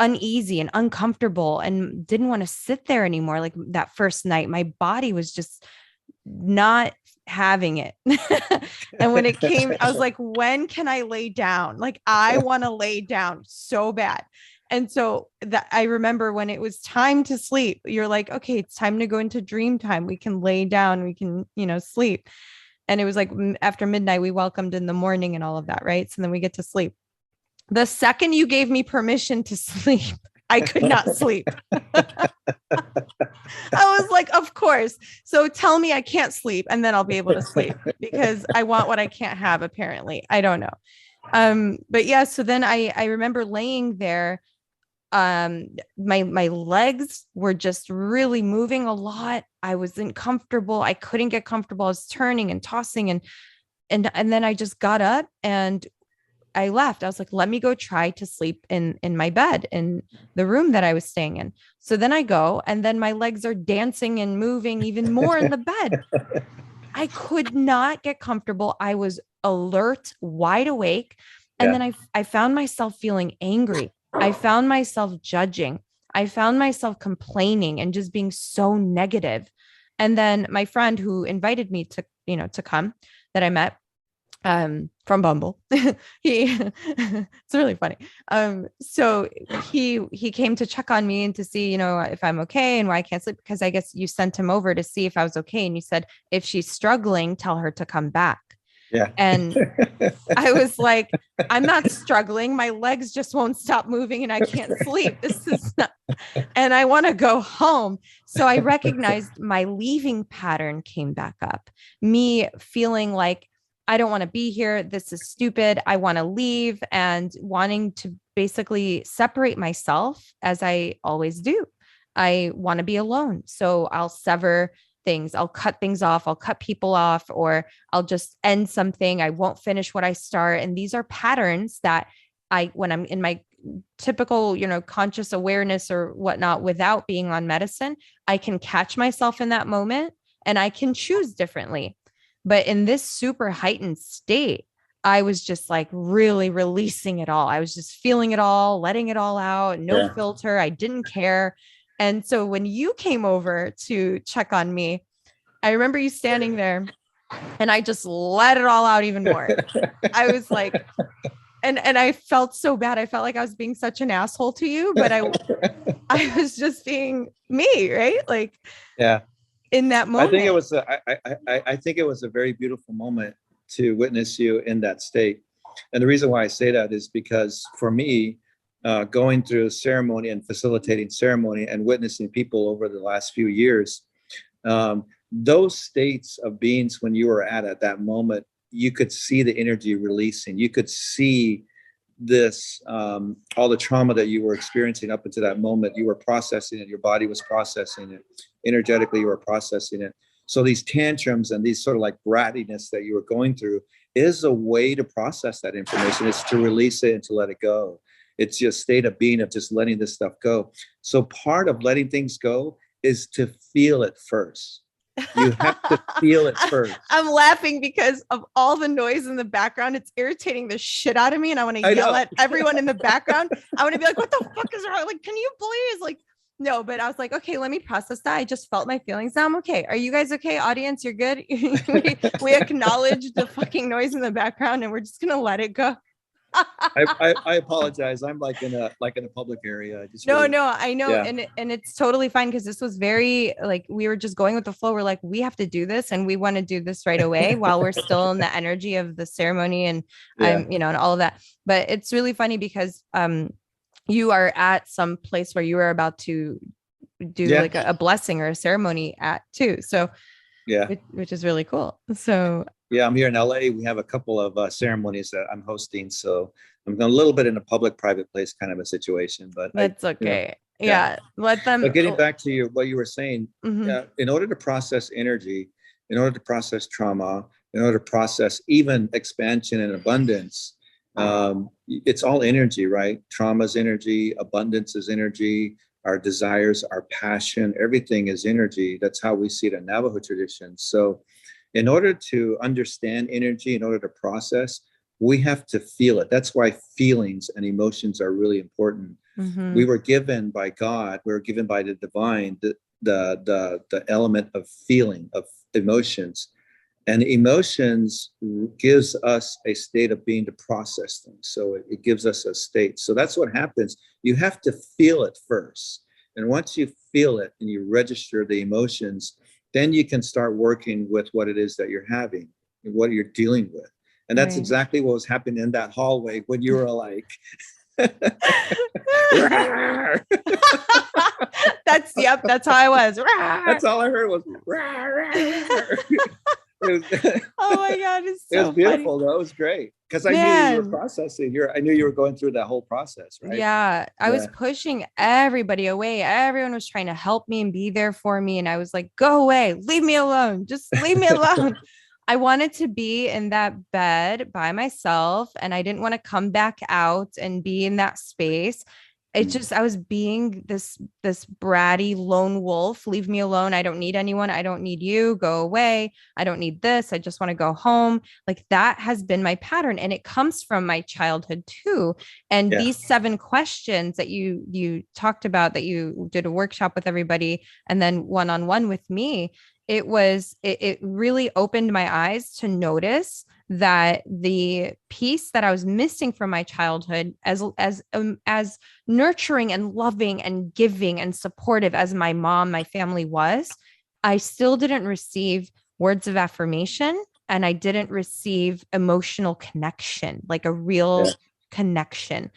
uneasy and uncomfortable and didn't want to sit there anymore. Like that first night, my body was just not having it. And when it came, I was like, when can I lay down? Like, I want to lay down so bad. And so that I remember when it was time to sleep, you're like, okay, it's time to go into dream time. We can lay down, we can, sleep. And it was like after midnight, we welcomed in the morning and all of that. Right. So then we get to sleep. The second you gave me permission to sleep, I could not sleep. I was like, of course. So tell me I can't sleep and then I'll be able to sleep, because I want what I can't have, apparently. I don't know. But yeah, so then I remember laying there. My legs were just really moving a lot. I wasn't comfortable. I couldn't get comfortable. I was turning and tossing and then I just got up and I left. I was like, let me go try to sleep in my bed in the room that I was staying in. So then I go, and then my legs are dancing and moving even more in the bed. I could not get comfortable. I was alert, wide awake. And then I found myself feeling angry. I found myself judging. I found myself complaining and just being so negative. And then my friend who invited me to come, that I met, from Bumble. It's really funny. So he came to check on me and to see, if I'm okay and why I can't sleep, because I guess you sent him over to see if I was okay. And you said, if she's struggling, tell her to come back. Yeah. And I was like, I'm not struggling. My legs just won't stop moving and I can't sleep. This is not, and I want to go home. So I recognized my leaving pattern came back up, me feeling like, I don't want to be here. This is stupid. I want to leave, and wanting to basically separate myself, as I always do. I want to be alone. So I'll sever things. I'll cut things off. I'll cut people off, or I'll just end something. I won't finish what I start. And these are patterns that when I'm in my typical, conscious awareness or whatnot, without being on medicine, I can catch myself in that moment and I can choose differently. But in this super heightened state, I was just like really releasing it all. I was just feeling it all, letting it all out, no filter. I didn't care. And so when you came over to check on me, I remember you standing there and I just let it all out even more. I was like, and I felt so bad. I felt like I was being such an asshole to you, but I was just being me, right? Like, yeah. In that moment, I think it was a very beautiful moment to witness you in that state. And the reason why I say that is because for me, going through ceremony and facilitating ceremony and witnessing people over the last few years, those states of beings when you were at that moment, you could see the energy releasing. You could see this, all the trauma that you were experiencing up until that moment, you were processing it. Your body was processing it. Energetically, you were processing it. So these tantrums and these sort of like brattiness that you were going through is a way to process that information. It's to release it and to let it go. It's just a state of being of just letting this stuff go. So part of letting things go is to feel it first. You have to feel it first. I'm laughing because of all the noise in the background. It's irritating the shit out of me. And I want to yell at everyone in the background. I want to be like, what the fuck is wrong? Like, can you please? Like, no, but I was like, okay, let me process that. I just felt my feelings. Now I'm okay. Are you guys okay? Audience, you're good. we acknowledge the fucking noise in the background and we're just going to let it go. I apologize. I'm like in a public area. No, I know. Yeah. And it's totally fine. Cause this was very like, we were just going with the flow. We're like, we have to do this and we want to do this right away while we're still in the energy of the ceremony and and all of that. But it's really funny because, you are at some place where you are about to do like a blessing or a ceremony at too. So Yeah. which is really cool. So Yeah, I'm here in LA. We have a couple of ceremonies that I'm hosting, so I'm a little bit in a public-private place kind of a situation. But that's okay. yeah. Yeah. Let them. But getting back to what you were saying, Mhm. in order to process energy, in order to process trauma, in order to process even expansion and abundance, it's all energy, right? Trauma is energy, abundance is energy, our desires, our passion, everything is energy. That's how we see it in Navajo tradition. So, in order to understand energy, in order to process, we have to feel it. That's why feelings and emotions are really important. We Mhm. were given by God, we were given by the divine, the element of feeling, of emotions. And emotions gives us a state of being to process things. So it gives us a state. So that's what happens. You have to feel it first. And once you feel it and you register the emotions, then you can start working with what it is that you're having and what you're dealing with. And that's Right. exactly what was happening in that hallway when you were like, That's how I was. that's all I heard was, it Oh my God, it's was so funny. beautiful though. It was great because I knew you were Man. processing. I knew you were going through that whole process, right? Yeah, I was Yeah. pushing everybody away. Everyone was trying to help me and be there for me. And I was like, go away, leave me alone. Just leave me alone. I wanted to be in that bed by myself and I didn't want to come back out and be in that space. It just, I was being this bratty lone wolf. Leave me alone. I don't need anyone. I don't need you. Go away. I don't need this. I just want to go home. Like that has been my pattern. And it comes from my childhood too. And Yeah. these 7 questions that you talked about, that you did a workshop with everybody and then one-on-one with me, it really opened my eyes to notice that the piece that I was missing from my childhood, as nurturing and loving and giving and supportive as my mom, my family was, I still didn't receive words of affirmation and I didn't receive emotional connection, like a real Yeah. connection.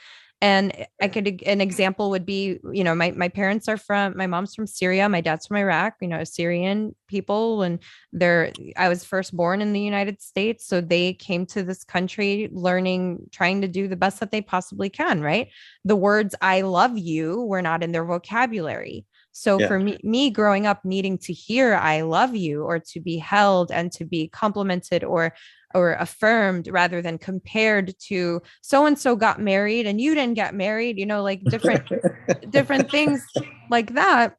And I could, an example would be, my parents are my mom's from Syria, my dad's from Iraq, Syrian people. And I was first born in the United States. So they came to this country learning, trying to do the best that they possibly can, right? The words I love you were not in their vocabulary. So Yeah. for me growing up needing to hear I love you or to be held and to be complimented or affirmed rather than compared to so and so got married and you didn't get married, like different things like that.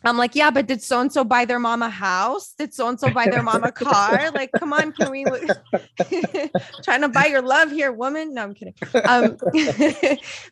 I'm like, yeah, but did so-and-so buy their mom a house? Did so-and-so buy their mom a car? Like, come on, can we trying to buy your love here, woman? No, I'm kidding.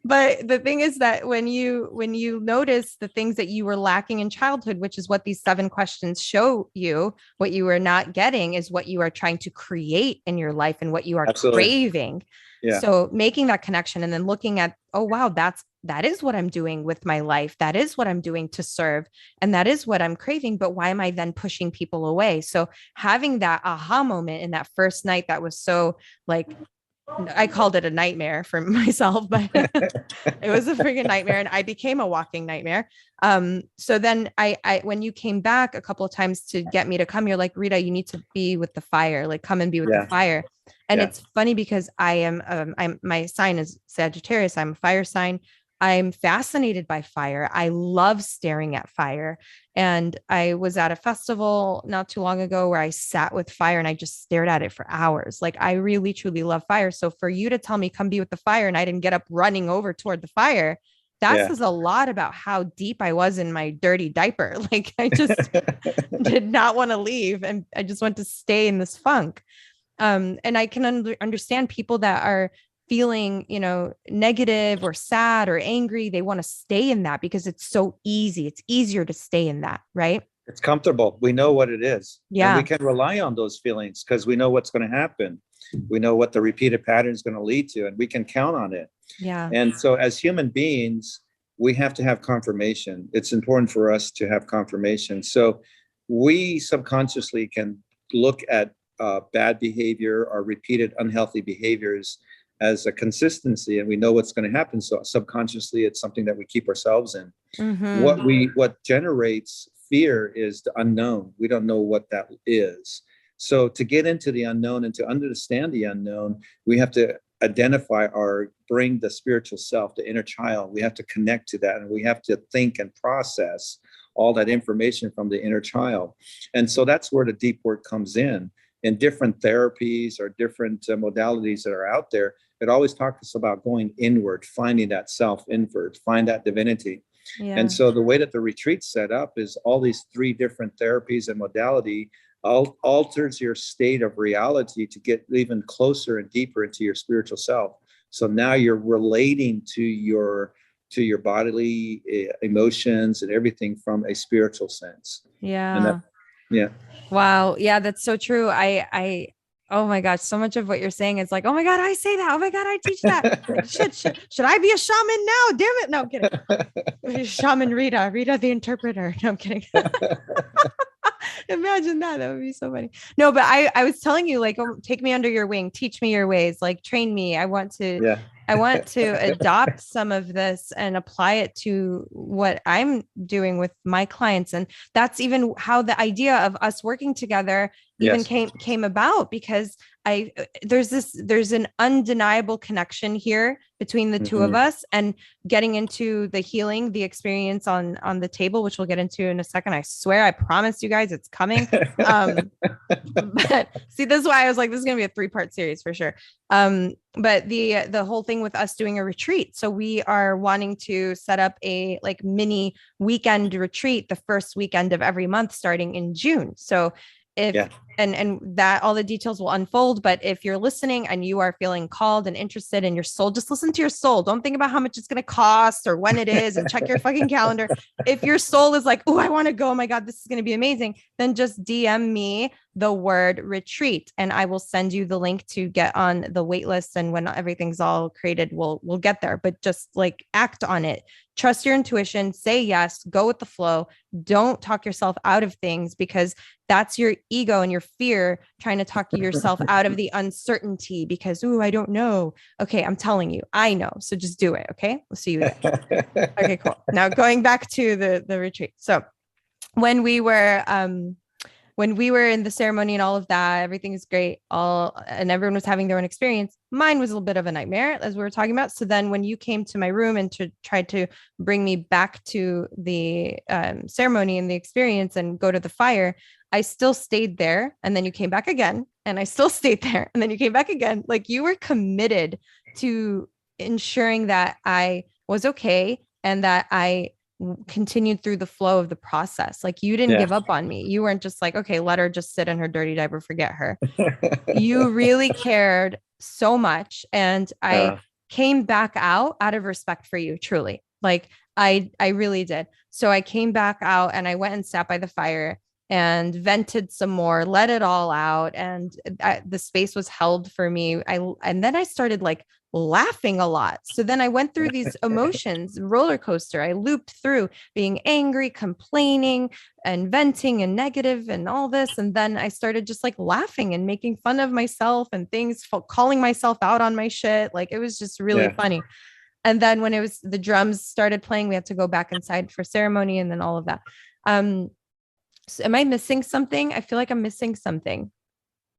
But the thing is that when you notice the things that you were lacking in childhood, which is what these 7 questions show you, what you are not getting is what you are trying to create in your life and what you are Absolutely. craving. Yeah. So making that connection and then looking at, oh, wow, that is what I'm doing with my life. That is what I'm doing to serve. And that is what I'm craving. But why am I then pushing people away? So having that aha moment in that first night, that was so like, I called it a nightmare for myself, but it was a freaking nightmare. And I became a walking nightmare. So then when you came back a couple of times to get me to come, you're like, Rita, you need to be with the fire, like come and be with the fire. And it's funny because my sign is Sagittarius. I'm a fire sign. I'm fascinated by fire. I love staring at fire. And I was at a festival not too long ago where I sat with fire and I just stared at it for hours. Like I really, truly love fire. So for you to tell me, come be with the fire, and I didn't get up running over toward the fire, that says a lot about how deep I was in my dirty diaper. Like I just did not want to leave. And I just want to stay in this funk. And I can understand people that are feeling, negative or sad or angry. They want to stay in that because it's so easy. It's easier to stay in that, right? It's comfortable. We know what it is. And we Yeah. can rely on those feelings because we know what's going to happen. We know what the repeated pattern is going to lead to, and we can count on it. Yeah. And so as human beings, we have to have confirmation. It's important for us to have confirmation. So we subconsciously can look at bad behavior or repeated unhealthy behaviors as a consistency, and we know what's going to happen. So subconsciously, it's something that we keep ourselves in. Mm-hmm. What generates fear is the unknown. We don't know what that is. So to get into the unknown and to understand the unknown, we have to identify or bring the spiritual self, the inner child. We have to connect to that, and we have to think and process all that information from the inner child. And so that's where the deep work comes in. In different therapies or different modalities that are out there, it always talks about going inward, finding that self inward, find that divinity. Yeah. And so the way that the retreat's set up is all these 3 different therapies and modality alters your state of reality to get even closer and deeper into your spiritual self. So now you're relating to your bodily emotions and everything from a spiritual sense. Yeah. And that, yeah. Wow. Yeah, that's so true. Oh my gosh, so much of what you're saying is like, oh my God, I say that. Oh my God, I teach that. Like, should I be a shaman now? Damn it. No, I'm kidding. Shaman Rita the interpreter. No, I'm kidding. Imagine that. That would be so funny. No, but I was telling you, like, oh, take me under your wing, teach me your ways, like train me. I want to adopt some of this and apply it to what I'm doing with my clients. And that's even how the idea of us working together even came about, because there's an undeniable connection here between the two of us, and getting into the healing, the experience on the table, which we'll get into in a second. I swear, I promise you guys it's coming. But see, this is why I was like, this is going to be a 3-part series for sure. But the whole thing with us doing a retreat. So we are wanting to set up a like mini weekend retreat the first weekend of every month, starting in June. So and that all the details will unfold. But if you're listening and you are feeling called and interested in your soul, just listen to your soul. Don't think about how much it's going to cost or when it is, and check your fucking calendar. If your soul is like, oh, I want to go, oh my God, this is going to be amazing, then just DM me the word retreat, and I will send you the link to get on the wait list. And when everything's all created, we'll get there. But just like act on it. Trust your intuition, say yes, go with the flow. Don't talk yourself out of things, because that's your ego and your fear trying to talk yourself out of the uncertainty, because, ooh, I don't know. Okay, I'm telling you, I know. So just do it. Okay. We'll see you again. Okay, cool. Now going back to the retreat. So when we were in the ceremony and all of that, everything is great. And everyone was having their own experience. Mine was a little bit of a nightmare, as we were talking about. So then when you came to my room and to try to bring me back to the ceremony and the experience and go to the fire, I still stayed there. And then you came back again, and I still stayed there. And then you came back again. Like, you were committed to ensuring that I was okay and that I continued through the flow of the process. Like, you didn't give up on me. You weren't just like, okay, let her just sit in her dirty diaper, forget her. You really cared so much. And I came back out of respect for you, truly. Like, I really did. So I came back out and I went and sat by the fire and vented some more, let it all out. And the space was held for me. And then I started like laughing a lot. So then I went through these emotions, roller coaster. I looped through being angry, complaining, and venting and negative and all this. And then I started just like laughing and making fun of myself and things, calling myself out on my shit. Like, it was just really funny. And then when the drums started playing, we had to go back inside for ceremony and then all of that. So am I missing something? I feel like I'm missing something.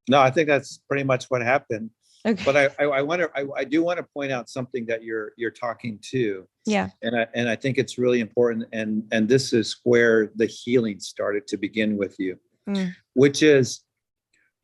No, I think that's pretty much what happened. Okay. But I do want to point out something that you're talking to. Yeah. And I think it's really important. And this is where the healing started to begin with you, which is,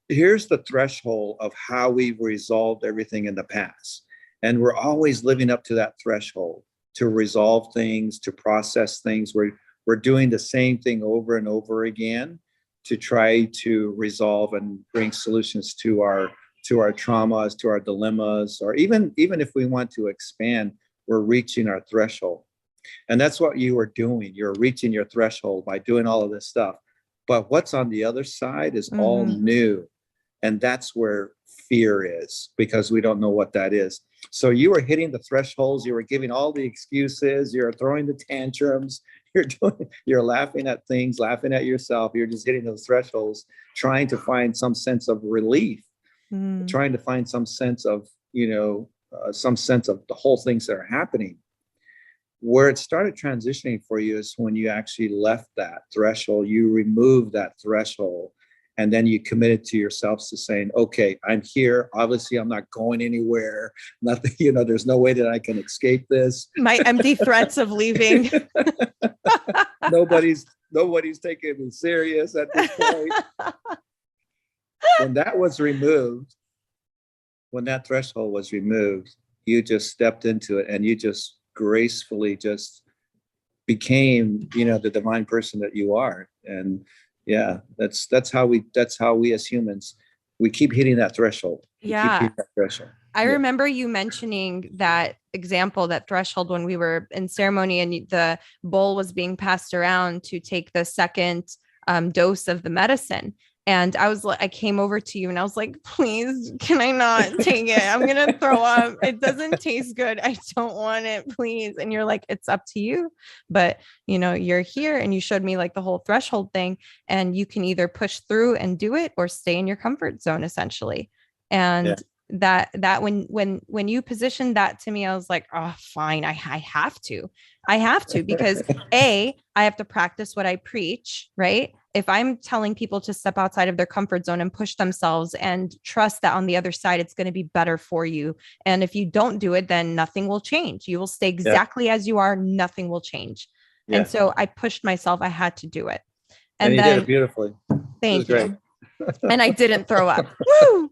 here's the threshold of how we've resolved everything in the past. And we're always living up to that threshold to resolve things, to process things. We're doing the same thing over and over again to try to resolve and bring solutions to our traumas, to our dilemmas, or even if we want to expand, we're reaching our threshold. And that's what you were doing. You're reaching your threshold by doing all of this stuff. But what's on the other side is all new. And that's where fear is, because we don't know what that is. So you were hitting the thresholds. You were giving all the excuses. You're throwing the tantrums. You're laughing at things, laughing at yourself. You're just hitting those thresholds, trying to find some sense of relief, trying to find some sense of, some sense of the whole things that are happening. Where it started transitioning for you is when you actually left that threshold, you removed that threshold, and then you committed to yourselves to saying, okay, I'm here. Obviously, I'm not going anywhere. Nothing, there's no way that I can escape this. My empty threats of leaving. Nobody's taking me serious at this point. When that was removed, when that threshold was removed, you just stepped into it and you just gracefully just became, the divine person that you are. And yeah, that's how we as humans, we keep hitting that threshold. Yeah. I Yeah. remember you mentioning that example, that threshold, when we were in ceremony and the bowl was being passed around to take the second dose of the medicine. And I came over to you and I was like, please, can I not take it? I'm going to throw up. It doesn't taste good. I don't want it, please. And you're like, it's up to you. But, you're here, and you showed me like the whole threshold thing, and you can either push through and do it or stay in your comfort zone, essentially. And that when you positioned that to me, I was like, oh, fine. I have to because I have to practice what I preach, right? If I'm telling people to step outside of their comfort zone and push themselves and trust that on the other side, it's going to be better for you. And if you don't do it, then nothing will change. You will stay exactly as you are. Nothing will change. Yeah. And so I pushed myself. I had to do it. And you did it beautifully. Thank you. And I didn't throw up. Woo!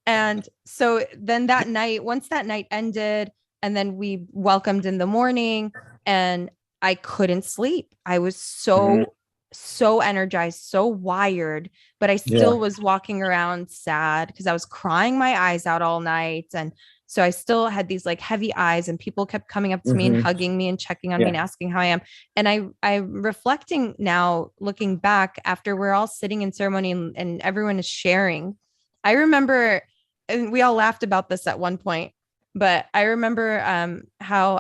And so then that night, once that night ended, and then we welcomed in the morning, and I couldn't sleep. I was so energized, so wired, but I still was walking around sad because I was crying my eyes out all night. And so I still had these like heavy eyes, and people kept coming up to me and hugging me and checking on me and asking how I am. And I'm reflecting now, looking back after we're all sitting in ceremony and everyone is sharing. I remember, and we all laughed about this at one point, but I remember how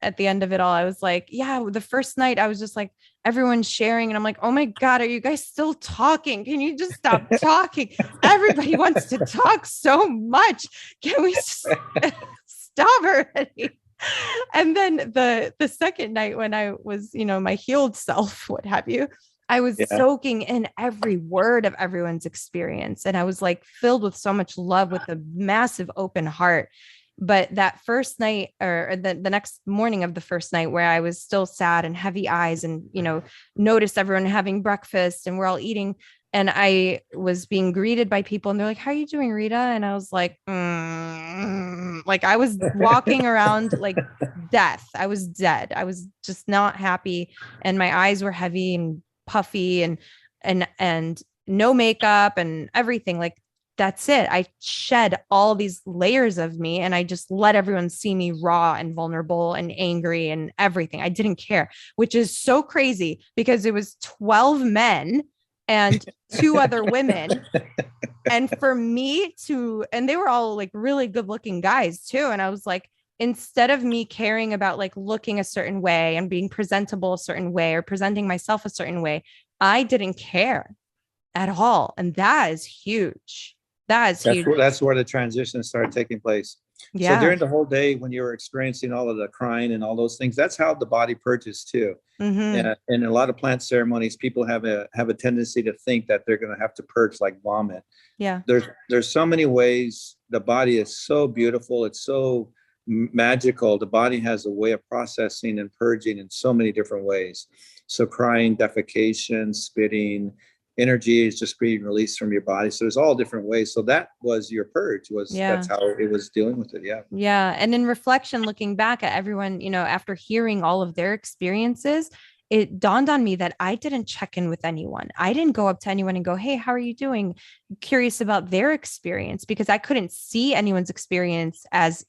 at the end of it all, I was like, yeah, the first night I was just like, everyone's sharing. And I'm like, oh my God, are you guys still talking? Can you just stop talking? Everybody wants to talk so much. Can we stop already? And then the second night, when I was, my healed self, what have you, I was soaking in every word of everyone's experience. And I was like filled with so much love, with a massive open heart. But that first night, or the next morning of the first night, where I was still sad and heavy eyes, and, noticed everyone having breakfast and we're all eating, and I was being greeted by people, and they're like, how are you doing, Rita? And I was like, like I was walking around like death. I was dead. I was just not happy. And my eyes were heavy and puffy, and no makeup and everything. Like, that's it. I shed all these layers of me, and I just let everyone see me raw and vulnerable and angry and everything. I didn't care, which is so crazy because it was 12 men and 2 other women. And for me and they were all like really good looking guys too. And I was like, instead of me caring about like looking a certain way and being presentable a certain way or presenting myself a certain way, I didn't care at all. And that is huge. That's huge. That's where the transition started taking place. Yeah. So during the whole day, when you were experiencing all of the crying and all those things, that's how the body purges too. And in a lot of plant ceremonies, people have a tendency to think that they're going to have to purge like vomit. Yeah. There's so many ways. The body is so beautiful. It's so magical. The body has a way of processing and purging in so many different ways. So crying, defecation, spitting, energy is just being released from your body. So there's all different ways. So that was your purge. That's how it was dealing with it. Yeah. Yeah. And in reflection, looking back at everyone, after hearing all of their experiences, it dawned on me that I didn't check in with anyone. I didn't go up to anyone and go, hey, how are you doing? Curious about their experience, because I couldn't see anyone's experience as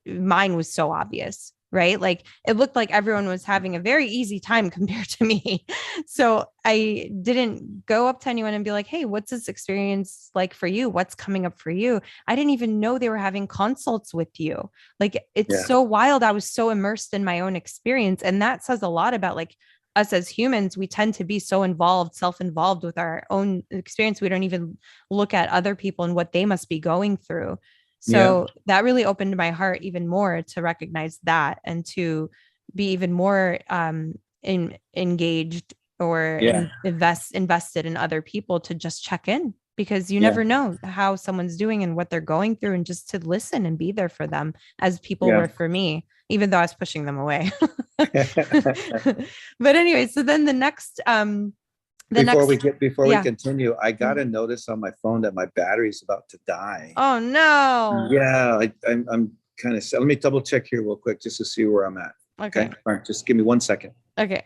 mine was so obvious. Right? Like, it looked like everyone was having a very easy time compared to me. So I didn't go up to anyone and be like, hey, what's this experience like for you? What's coming up for you? I didn't even know they were having consults with you. Like, it's so wild. I was so immersed in my own experience. And that says a lot about like us as humans. We tend to be so self-involved with our own experience. We don't even look at other people and what they must be going through. So that really opened my heart even more to recognize that, and to be even more engaged or invested in other people, to just check in, because you never know how someone's doing and what they're going through, and just to listen and be there for them, as people were for me, even though I was pushing them away. But anyway, so then the next before we continue, I got a notice on my phone that my battery's about to die. Oh no. Yeah, I'm kind of, let me double check here real quick just to see where I'm at. Okay. All right, just give me 1 second. Okay.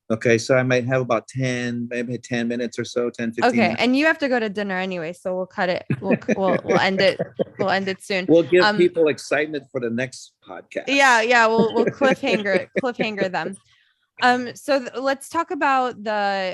Okay, so I might have about 10 minutes or so, 10, 15 okay minutes. And you have to go to dinner anyway, so we'll cut it. We'll end it. We'll end it soon. We'll give people excitement for the next podcast. Yeah, we'll cliffhanger them. So let's talk about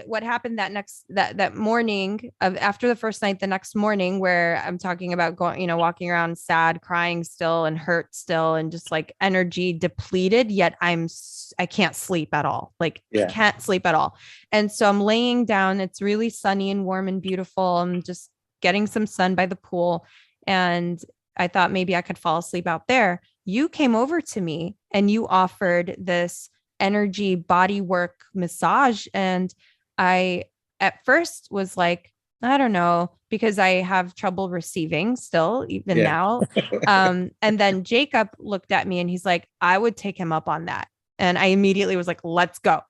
what happened that morning after the first night, the next morning, where I'm talking about going, walking around sad, crying still, and hurt still, and just like energy depleted, yet I can't sleep at all. I can't sleep at all. And so I'm laying down. It's really sunny and warm and beautiful. I'm just getting some sun by the pool. And I thought maybe I could fall asleep out there. You came over to me and you offered this energy body work massage. And I at first was like, I don't know, because I have trouble receiving still, even now. And then Jacob looked at me and he's like, I would take him up on that. And I immediately was like, let's go.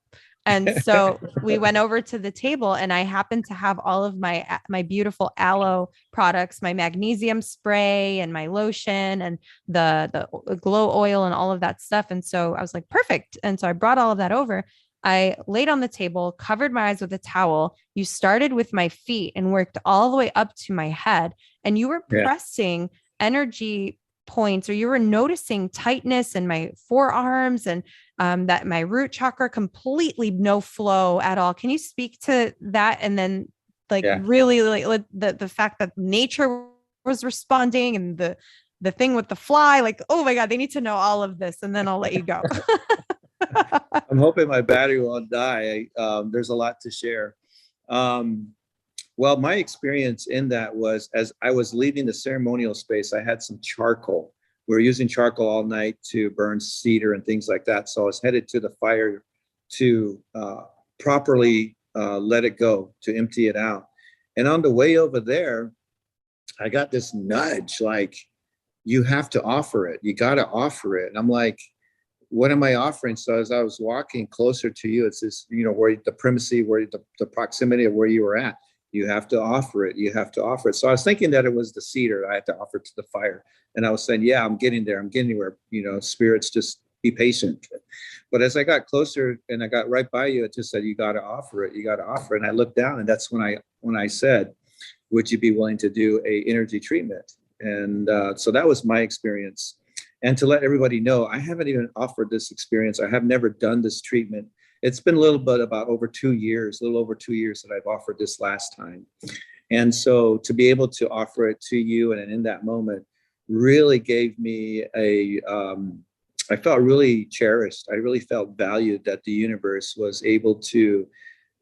And so we went over to the table, and I happened to have all of my beautiful aloe products, my magnesium spray and my lotion and the glow oil and all of that stuff. And so I was like, perfect. And so I brought all of that over. I laid on the table, covered my eyes with a towel. You started with my feet and worked all the way up to my head. And you were pressing energy points, or you were noticing tightness in my forearms, and that my root chakra completely no flow at all. Can you speak to that? And then really like the fact that nature was responding, and the thing with the fly, oh my God, they need to know all of this, and then I'll let you go. I'm hoping my battery won't die. There's a lot to share. Well, my experience in that was, as I was leaving the ceremonial space, I had some charcoal. We were using charcoal all night to burn cedar and things like that. So I was headed to the fire to properly let it go, to empty it out. And on the way over there, I got this nudge, like, you have to offer it. You got to offer it. And I'm like, what am I offering? So as I was walking closer to you, it's this, where the primacy, where the proximity of where you were at. You have to offer it. You have to offer it. So I was thinking that it was the cedar I had to offer to the fire. And I was saying, yeah, I'm getting there. I'm getting where, spirits, just be patient. But as I got closer and I got right by you, it just said, you got to offer it. You got to offer it. And I looked down, and that's when I said, would you be willing to do a energy treatment? And so that was my experience. And to let everybody know, I haven't even offered this experience. I have never done this treatment. It's been a little over 2 years that I've offered this last time. And so to be able to offer it to you and in that moment really gave me I felt really cherished. I really felt valued that the universe was able to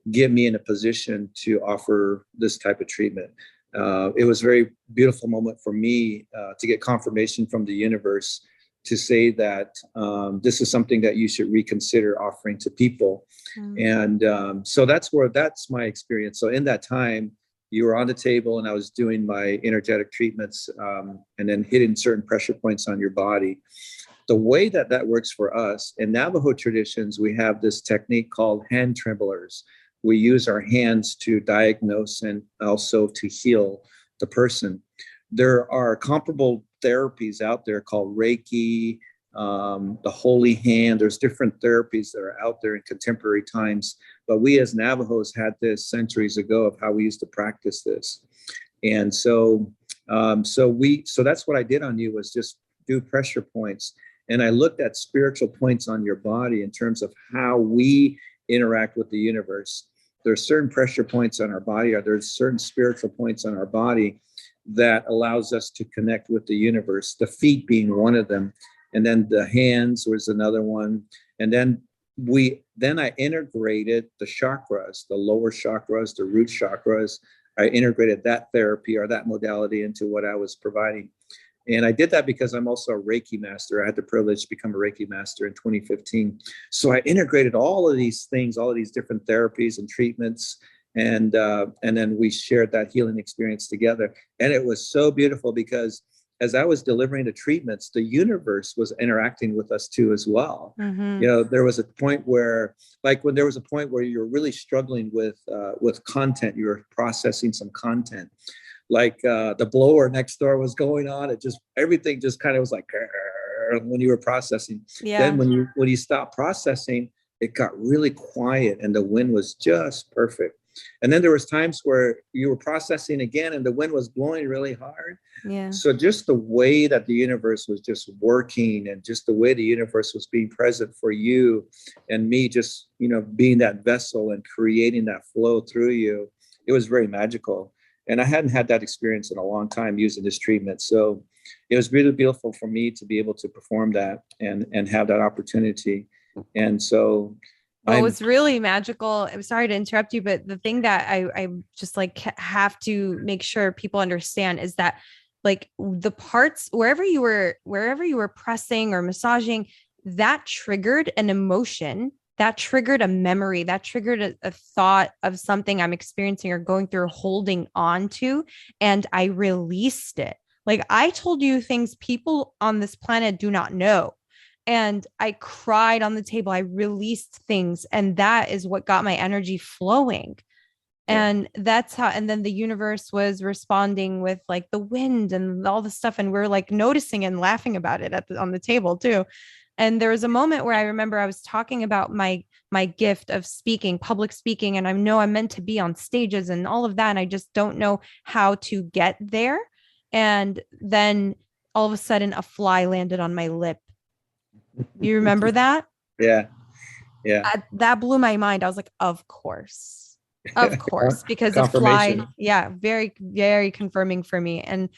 get me in a position to offer this type of treatment. It was a very beautiful moment for me to get confirmation from the universe to say that this is something that you should reconsider offering to people. And so that's my experience. So in that time, you were on the table and I was doing my energetic treatments and then hitting certain pressure points on your body. The way that works for us, in Navajo traditions, we have this technique called hand tremblers. We use our hands to diagnose and also to heal the person. There are comparable therapies out there called Reiki, the Holy Hand. There's different therapies that are out there in contemporary times. But we as Navajos had this centuries ago of how we used to practice this. And so that's what I did on you, was just do pressure points. And I looked at spiritual points on your body in terms of how we interact with the universe. There are certain pressure points on our body, or there's certain spiritual points on our body that allows us to connect with the universe, the feet being one of them. And then the hands was another one. And then I integrated the chakras, the lower chakras, the root chakras. I integrated that therapy or that modality into what I was providing. And I did that because I'm also a Reiki master. I had the privilege to become a Reiki master in 2015. So I integrated all of these things, all of these different therapies and treatments. And then we shared that healing experience together. And it was so beautiful because as I was delivering the treatments, the universe was interacting with us too as well. Mm-hmm. You know, there was a point where, like when there was a point where you're really struggling with content, you were processing some content, like the blower next door was going on. It just, everything just kind of was like when you were processing. Yeah. Then when you stopped processing, it got really quiet and the wind was just perfect. And then there was times where you were processing again and the wind was blowing really hard. Yeah. So just the way that the universe was just working and just the way the universe was being present for you and me, just, you know, being that vessel and creating that flow through you, it was very magical. And I hadn't had that experience in a long time using this treatment. So it was really beautiful for me to be able to perform that and have that opportunity. And so well, it was really magical. I'm sorry to interrupt you, but the thing that I just like have to make sure people understand is that like the parts wherever you were pressing or massaging, that triggered an emotion, that triggered a memory, that triggered a thought of something I'm experiencing or going through, holding on to, and I released it. Like I told you things people on this planet do not know. And I cried on the table. I released things. And that is what got my energy flowing. And that's how, and then the universe was responding with like the wind and all the stuff. And we're like noticing and laughing about it on the table too. And there was a moment where I remember I was talking about my gift of speaking, public speaking. And I know I'm meant to be on stages and all of that. And I just don't know how to get there. And then all of a sudden a fly landed on my lip. You remember that? Yeah. That blew my mind. I was like, of course, because a fly, very, very confirming for me. And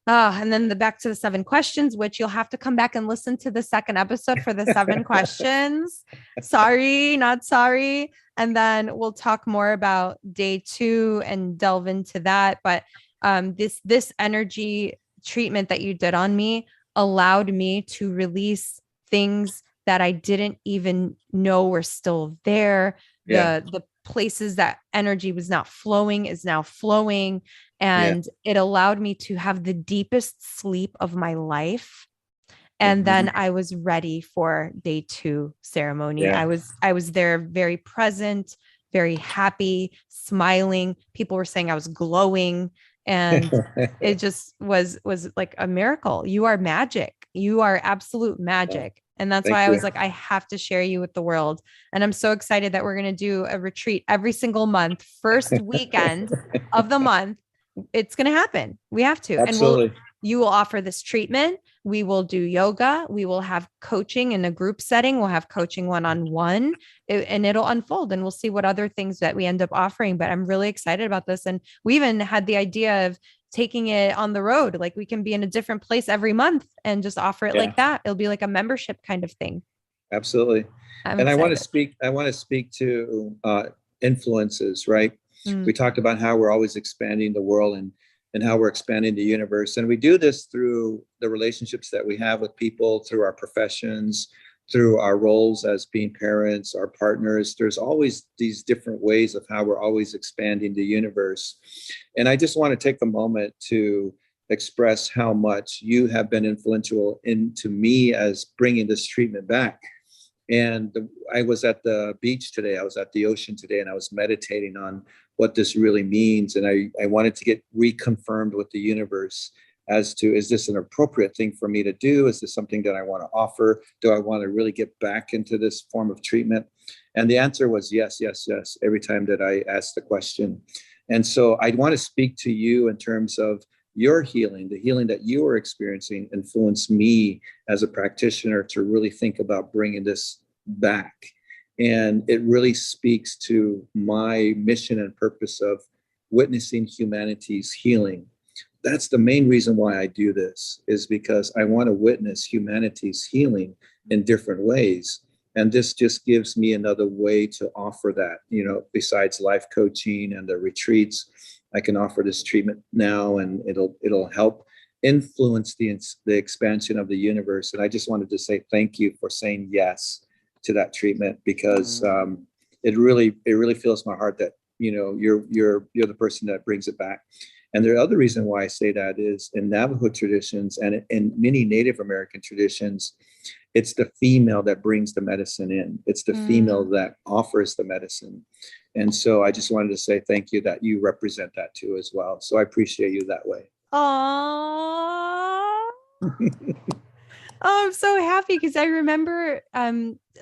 then back to the 7 questions, which you'll have to come back and listen to the second episode for the 7 questions. Sorry, not sorry. And then we'll talk more about day 2 and delve into that. But this energy treatment that you did on me allowed me to release things that I didn't even know were still there. The places that energy was not flowing is now flowing. And it allowed me to have the deepest sleep of my life. And then I was ready for day 2 ceremony. I was there, very present, very happy, smiling. People were saying I was glowing. And it just was like a miracle. You are magic. You are absolute magic. And that's why I was like, I have to share you with the world. And I'm so excited that we're going to do a retreat every single month, first weekend of the month. It's going to happen. We have to. Absolutely. And you will offer this treatment. We will do yoga. We will have coaching in a group setting. We'll have coaching one-on-one, and it'll unfold, and we'll see what other things that we end up offering. But I'm really excited about this. And we even had the idea of taking it on the road. Like we can be in a different place every month and just offer it like that. It'll be like a membership kind of thing. Absolutely. And I want to speak to influences, right? We talked about how we're always expanding the world and how we're expanding the universe. And we do this through the relationships that we have with people, through our professions, through our roles as being parents, our partners. There's always these different ways of how we're always expanding the universe. And I just want to take a moment to express how much you have been influential into me as bringing this treatment back. And I was at the beach today. I was at the ocean today, and I was meditating on what this really means. And I wanted to get reconfirmed with the universe as to, is this an appropriate thing for me to do? Is this something that I want to offer? Do I want to really get back into this form of treatment? And the answer was yes, yes, yes, every time that I asked the question. And so I want to speak to you in terms of your healing, the healing that you are experiencing influenced me as a practitioner to really think about bringing this back. And it really speaks to my mission and purpose of witnessing humanity's healing. That's the main reason why I do this, is because I want to witness humanity's healing in different ways. And this just gives me another way to offer that, you know, besides life coaching and the retreats. I can offer this treatment now, and it'll help influence the expansion of the universe. And I just wanted to say thank you for saying yes to that treatment, because it really fills my heart that, you know, you're the person that brings it back. And the other reason why I say that is, in Navajo traditions and in many Native American traditions, it's the female that brings the medicine in. It's the female that offers the medicine. And so I just wanted to say thank you that you represent that too as well. So I appreciate you that way. Oh, I'm so happy, because I remember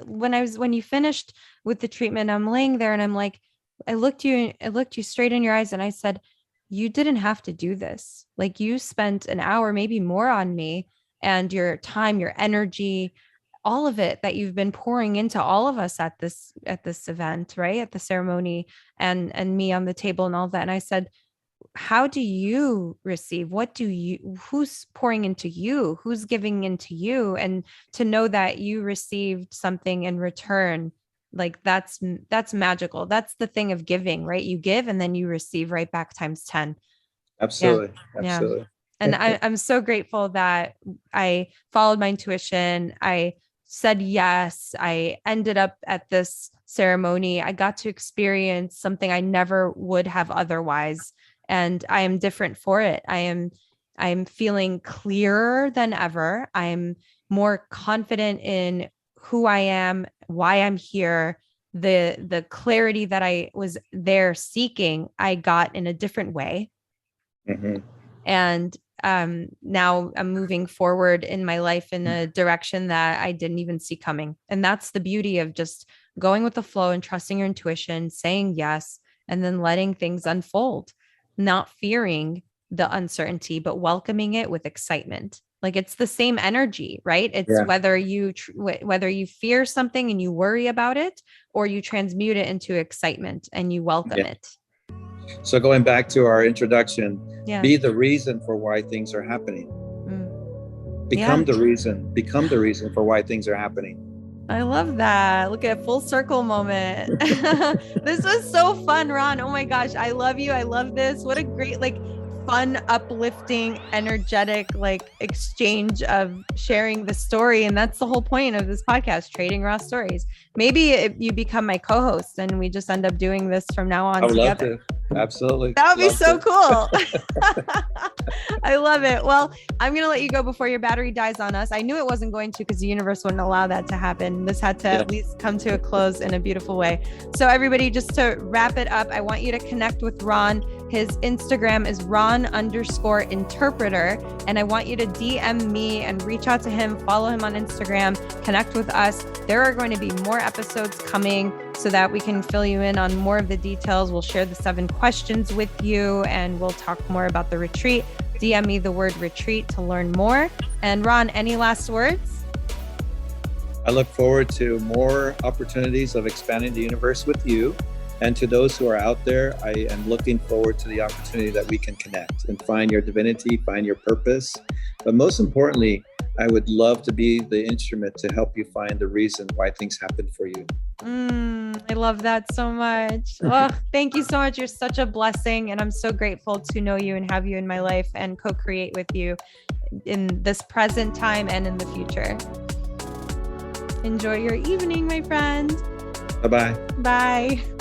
when you finished with the treatment, I'm laying there and I'm like, I looked you straight in your eyes and I said, you didn't have to do this. Like, you spent an hour, maybe more, on me, and your time, your energy, all of it that you've been pouring into all of us at this event, right? At the ceremony, and me on the table and all of that. And I said, how do you receive? Who's pouring into you? Who's giving into you? And to know that you received something in return, like that's magical. That's the thing of giving, right? You give and then you receive right back times 10. Absolutely. Yeah. Absolutely. And I'm so grateful that I followed my intuition. I said yes. I ended up at this ceremony. I got to experience something I never would have otherwise. And I am different for it. I'm feeling clearer than ever. I'm more confident in who I am, why I'm here. The clarity that I was there seeking, I got in a different way. Mm-hmm. And now I'm moving forward in my life in a direction that I didn't even see coming. And that's the beauty of just going with the flow and trusting your intuition, saying yes, and then letting things unfold, not fearing the uncertainty, but welcoming it with excitement. Like, it's the same energy, right? It's whether you fear something and you worry about it, or you transmute it into excitement and you welcome it. So going back to our introduction, be the reason for why things are happening. Become the reason for why things are happening. I love that. Look at full circle moment. This was so fun, Ron. Oh my gosh. I love you. I love this. What a great, fun, uplifting, energetic, exchange of sharing the story. And that's the whole point of this podcast, Trading Raw Stories. Maybe you become my co-host and we just end up doing this from now on together. Love to. Absolutely. That would be so cool. I love it. Well, I'm going to let you go before your battery dies on us. I knew it wasn't going to, because the universe wouldn't allow that to happen. This had to at least come to a close in a beautiful way. So everybody, just to wrap it up, I want you to connect with Ron. His Instagram is Ron_interpreter. And I want you to DM me and reach out to him, follow him on Instagram, connect with us. There are going to be more episodes coming so that we can fill you in on more of the details. We'll share the 7 questions with you, and we'll talk more about the retreat. DM me the word retreat to learn more. And Ron, any last words? I look forward to more opportunities of expanding the universe with you. And to those who are out there, I am looking forward to the opportunity that we can connect and find your divinity, find your purpose. But most importantly, I would love to be the instrument to help you find the reason why things happen for you. I love that so much. Oh, thank you so much. You're such a blessing. And I'm so grateful to know you and have you in my life and co-create with you in this present time and in the future. Enjoy your evening, my friend. Bye-bye. Bye.